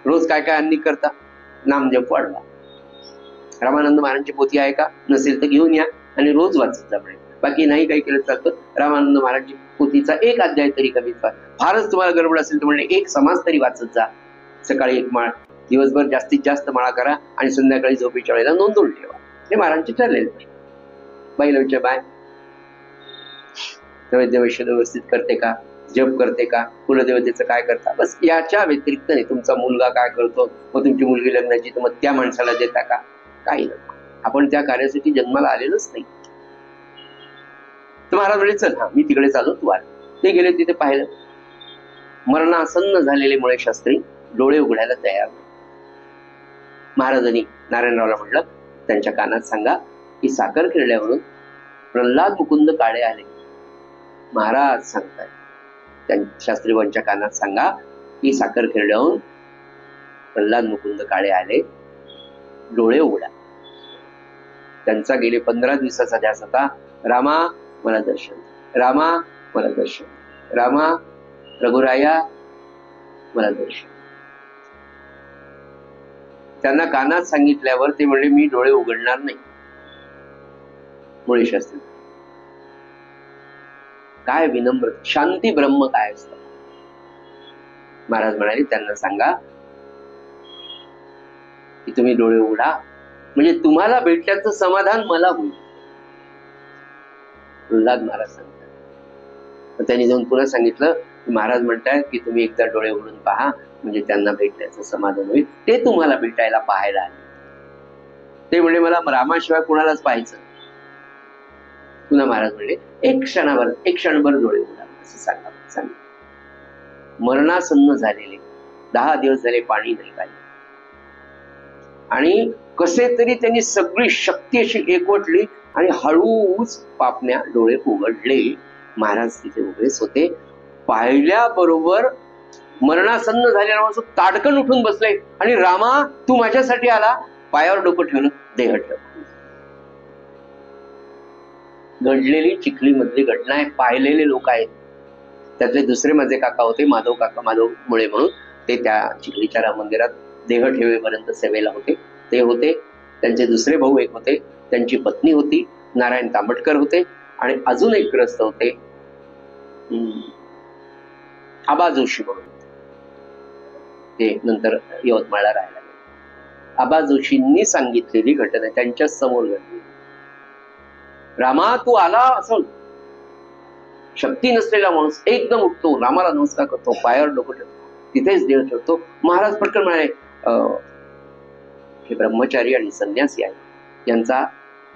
रोज काय काय अन्नी करता, नामजप वाढवा, रामानंद महाराजांची पोथी आहे का, नसेल तर घेऊन या आणि रोज वाचत जा म्हणे, बाकी नाही काही केलं चालतं. रामानंद महाराजांची पोथीचा 1 अध्याय तरी कमीत फारच तुम्हाला गडबड असेल तर म्हणजे 1 समाज तरी वाचत जा. सकाळी 1 माळ, दिवसभर जास्तीत जास्त माळा करा आणि संध्याकाळी झोपेच्या वेळेला नोंदवून ठेवा. हे महाराजांचे ठरलेले प्रश्न. बाईला विचार, बाय नैवेद्य वैश्य व्यवस्थित करते का, जप करते का, कुलदेवतेचं काय करता, बस याच्या व्यतिरिक्त नाही. तुमचा मुलगा काय करतो, मग तुमची मुलगी लग्नाची, तर मग त्या माणसाला देता का, काही नाही. आपण त्या कार्यासाठी जन्माला आलेलोच नाही. तर महाराज म्हणजे चल, हा मी तिकडे चालू, तू आला. ते गेले, तिथे पाहिलं मरणासन्न झालेले मुळे शास्त्री डोळे उघडायला तयार. महाराजांनी नारायणरावला म्हटलं, त्यांच्या कानात सांगा की साखर खेळल्यावरून प्रल्हाद मुकुंद काळे आले. महाराज सांगताय, शास्त्रीबांच्या कानात सांगा की साखर खेळल्यावरून प्रल्हाद मुकुंद काळे आले, डोळे उघडा. त्यांचा गेले 15 दिवसाचा ध्यास होता, रामा मला दर्शन, रामा मला दर्शन, रामा रघुराया मला दर्शन. त्यांना कानात सांगितल्यावर ते म्हणले, मी डोळे उघडणार नाही. मुळे शास्त्री काय विनम्र, शांती ब्रह्म काय असतं. महाराज म्हणाले, त्यांना सांगा की तुम्ही डोळे उघडा, म्हणजे तुम्हाला भेटल्याचं समाधान मला होईल. प्रल्हाद महाराज सांगतात. त्यांनी जाऊन पुन्हा सांगितलं की महाराज म्हणतात की तुम्ही एकदा डोळे उघडून पहा, म्हणजे त्यांना भेटल्याचं समाधान होईल. ते तुम्हाला भेटायला पाहायला आले. ते म्हणले, मला रामाशिवाय कुणालाच पाहायचं. पुन्हा महाराज म्हणले, एक क्षणभर डोळे उघडा असं सांगा. मरणासन्न झालेले 10 दिवस झाले पाणी नाही काढले. आणि कसे तरी त्यांनी सगळी शक्ती अशी एकवटली आणि हळूच पापण्या डोळे उघडले. महाराज तिथे उभेच होते. पाहिल्याबरोबर मरणासन्न झालेला माणूस ताडकन उठून बसले आणि रामा तू माझ्यासाठी आला. पायावर डोकं ठेवलं, देह ठेवलं. घडलेली चिखली मधली घटना आहे. पाहिलेले लोक आहेत. त्यातले दुसरे माझे काका होते, माधव काका, माधव मुळे म्हणून. ते त्या चिखलीच्या राम मंदिरात देह ठेवेपर्यंत सेवेला होते. ते होते. त्यांचे दुसरे भाऊ एक होते, त्यांची पत्नी होती, नारायण तांबटकर होते, आणि अजून एक ग्रस्त होते, आबा जोशी म्हणून. ते नंतर यवतमाळला राहायला गेले. आबा जोशींनी सांगितलेली घटना त्यांच्या समोर घडली. रामा तू आला. असं शक्ती नसलेला माणूस एकदम उठतो, रामाला नमस्कार करतो, पायावर डोकं ठेवतो, तिथेच देह ठेवतो. महाराज पटकन म्हणाले, हे ब्रह्मचारी आणि संन्यासी आहे, यांचा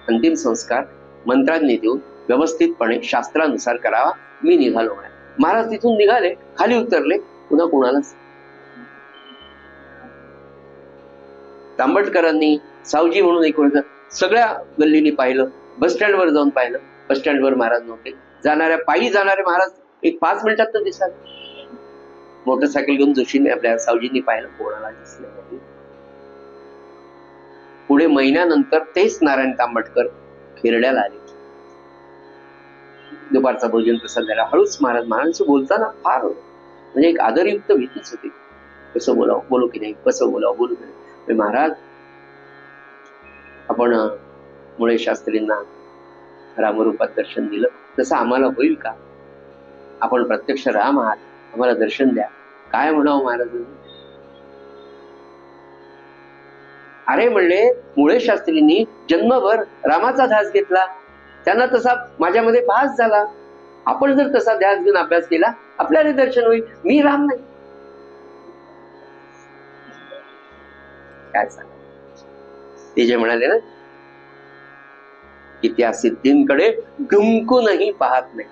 अंतिम संस्कार मंत्रांनी देऊन व्यवस्थितपणे शास्त्रानुसार करावा. मी निघालो आहे. महाराज तिथून निघाले, खाली उतरले, पुन्हा कोणालाच. तांबटकरांनी सावजी म्हणून एक वर्ष सगळ्या गल्लीनी पाहिलं. बस स्टँडवर जाऊन पाहिलं, बस स्टँडवर महाराज नव्हते. पायी जाणारे महाराज एक 5 मिनिटात तर दिसतात. मोटरसायकल घेऊन जोशींनी आपल्या सावजींनी पाहिलं, कोणाला दिसले नाही. पुढे महिन्यानंतर तेच नारायण तांबटकर खिरड्याला आले. दुपारचा भोजन प्रसाद झाला. हळूच महाराजांशी बोलताना फार म्हणजे एक आदरयुक्त भीतीच होती. कसं बोलावं, बोलू की नाही, कसं बोलावं, बोलू की नाही. महाराज आपण मुळे शास्त्रींना रामरूपात दर्शन दिलं, तसं आम्हाला होईल का? आपण प्रत्यक्ष राम आहात, आम्हाला दर्शन द्या. काय म्हणावं महाराजांनी? अरे म्हणले, मुळे शास्त्रींनी जन्मभर रामाचा ध्यास घेतला, त्यांना तसा माझ्यामध्ये भास झाला. आपण जर तसा ध्यास घेऊन अभ्यास केला, आपल्याला दर्शन होईल. मी राम नाही. काय सांगा? ते जे म्हणाले ना की त्या सिद्धींकडे डुंकूनही पाहत नाही.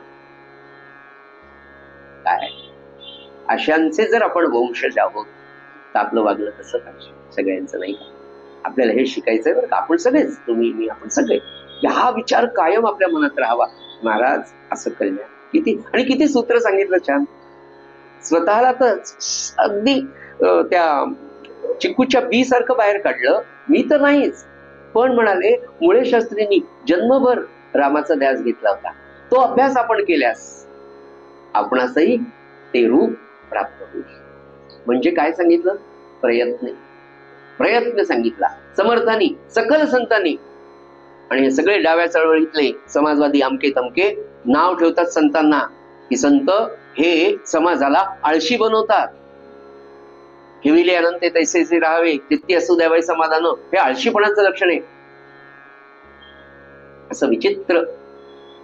काय अशांचे जर आपण वंशज आहोत तर आपलं वागणं कसं पाहिजे? सगळ्यांचं नाही का? आपल्याला हे शिकायचंय बरं का. आपण सगळेच, तुम्ही मी, आपण सगळे, हा विचार कायम आपल्या मनात राहावा. महाराज असं कळल्या किती सूत्र सांगितलं छान. स्वतःला तर अगदी त्या चिकूच्या बी सारखं बाहेर काढलं. मी तर नाहीच, पण म्हणाले मुळे शास्त्रींनी जन्मभर रामाचा ध्यास घेतला होता. तो अभ्यास आपण केल्यास आपणासही ते रूप प्राप्त होईल. म्हणजे काय सांगितलं? प्रयत्न सांगितला समर्थांनी, सकल संतांनी. आणि हे सगळे डाव्या चळवळीतले समाजवादी अमके तमके नाव ठेवतात संतांना की संत हे समाजाला आळशी बनवतात. ठेविले अनंते तैसेचे राहावे, तितकी असू द्यावे समाधान, हे आळशीपणाचं लक्षण आहे. असं विचित्र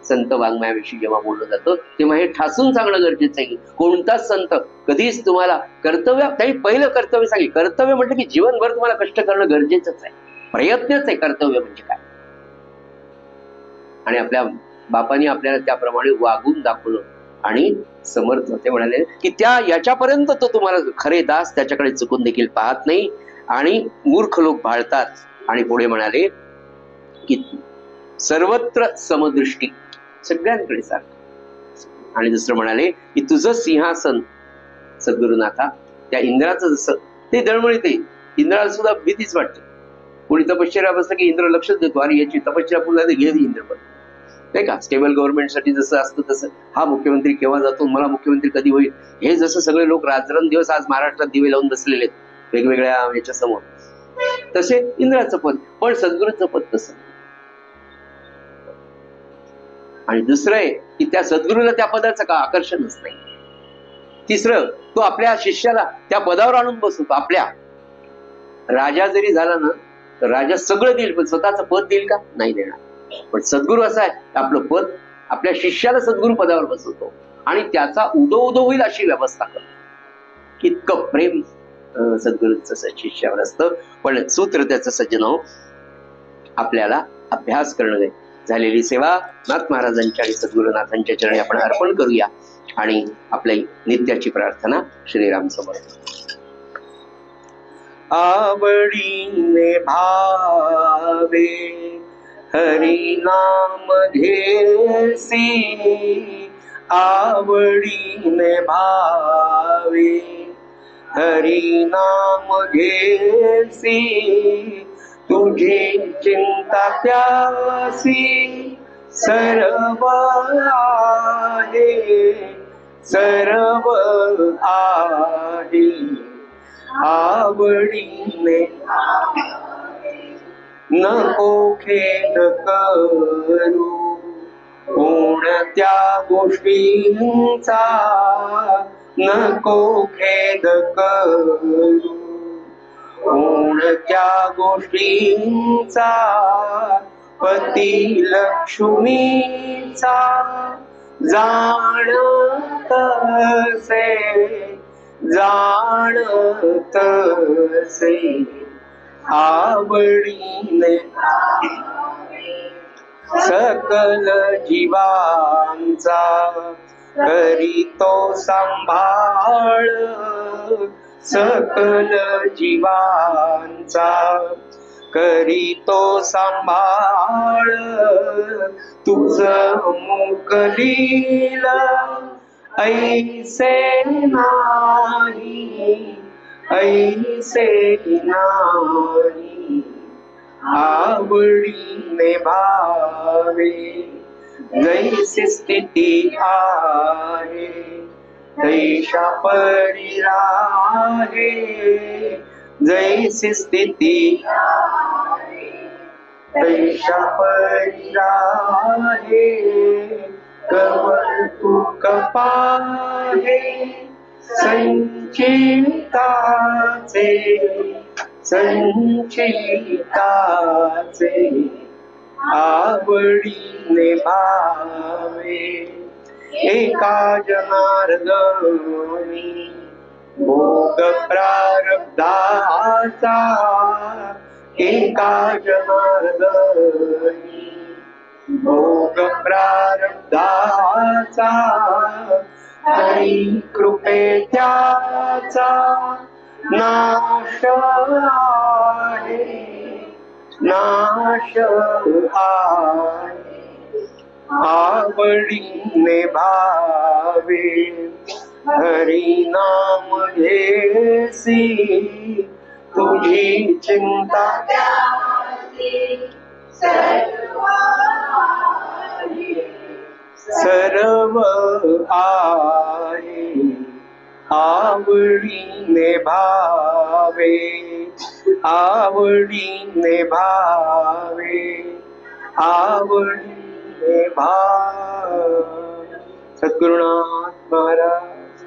संत वाङ्मयाविषयी जेव्हा बोललं जातं तेव्हा हे ठासून सांगणं गरजेचं आहे की कोणताच संत कधीच तुम्हाला कर्तव्य, काही पहिलं कर्तव्य सांगे. कर्तव्य म्हटलं की जीवनभर तुम्हाला कष्ट करणं गरजेचंच आहे. प्रयत्नच आहे कर्तव्य म्हणजे काय. आणि आपल्या बापाने आपल्याला त्याप्रमाणे वागून दाखवलं. आणि समर्थ ते म्हणाले की त्या याच्यापर्यंत तो तुम्हाला खरे दास त्याच्याकडे चुकून देखील पाहत नाही आणि मूर्ख लोक भाळतात. आणि पुढे म्हणाले की सर्वत्र समदृष्टी, सगळ्यांकडे सारखं. आणि दुसरं म्हणाले की तुझं सिंहासन सद्गुरुनाथा, त्या इंद्राचं जसं ते दळमळीत आहे, इंद्राला सुद्धा भीतीच वाटते. कोणी तपश्चर्या बसलं की इंद्र लक्षच देतो, अरे याची तपश्चर्या पुन्हा घे इंद्र. पण नाही का, स्टेबल गव्हर्नमेंटसाठी जसं असतं तसं हा मुख्यमंत्री केव्हा जातो, मला मुख्यमंत्री कधी होईल, हे जसं सगळे लोक रात्रंदिवस आज महाराष्ट्रात दिवे लावून बसलेले आहेत वेगवेगळ्या याच्या समोर, तसे इंद्राचं पद, पण सद्गुरूचं पद तसं. आणि दुसरं आहे की त्या सद्गुरूला त्या पदाचं का आकर्षणच नाही. तिसरं, तो आपल्या शिष्याला त्या पदावर आणून बसवतो. आपल्या राजा जरी झाला ना तर राजा सगळं देईल, पण स्वतःचं पद देईल का? नाही देणार. पण सद्गुरू असा आहे, आपलं पद आपल्या शिष्याला सद्गुरू पदावर बसवतो आणि त्याचा उदो होईल अशी व्यवस्था करतो. इतकं प्रेम सद्गुरूंचं शिष्यावर असतं. पण सूत्र त्याचं सज्जन हो, आपल्याला अभ्यास करणं झालेली सेवा नाथ महाराजांच्या आणि सद्गुरुनाथांच्या चरणी आपण अर्पण करूया आणि आपली नित्याची प्रार्थना श्रीराम समर्थ. आवडीने भावे हरी नाम घेसी आवडीने भावे हरी नाम घेसी तुझी चिंता त्यासी सर्व आहे सर्व आहे आवडीने नको खेद करू कोणत्या गोष्टींचा नको खेद करू कोणत्या गोष्टींचा पती लक्ष्मीचा जाणतसे जाणतसे आवडीने सकल जीवांचा करीतो सांभाळ सकल जीवांचा करीतो सांभाळ तुझ मुकलील ऐसे नाही ऐसे नाही आवडीने भावे जैसी स्थिती आहे तैशा परी राहे जैसी स्थिती तैशा परी राहे कौतुक पाहे संचिताचे संचिताचे आवडीने भावे एका जनार्दनी भोग प्रारब्धाचा एका जनार्दनी भोग प्रारब्धाचा हरी कृपे त्याचा नाश आहे नाश आहे आवडीने भावे हरी नाम घेसी तुझी चिंता त्यासी सर्व आहे आवडीने भावे आवडीने भावे आवडीने भावे सद्गुरुनाथ महाराज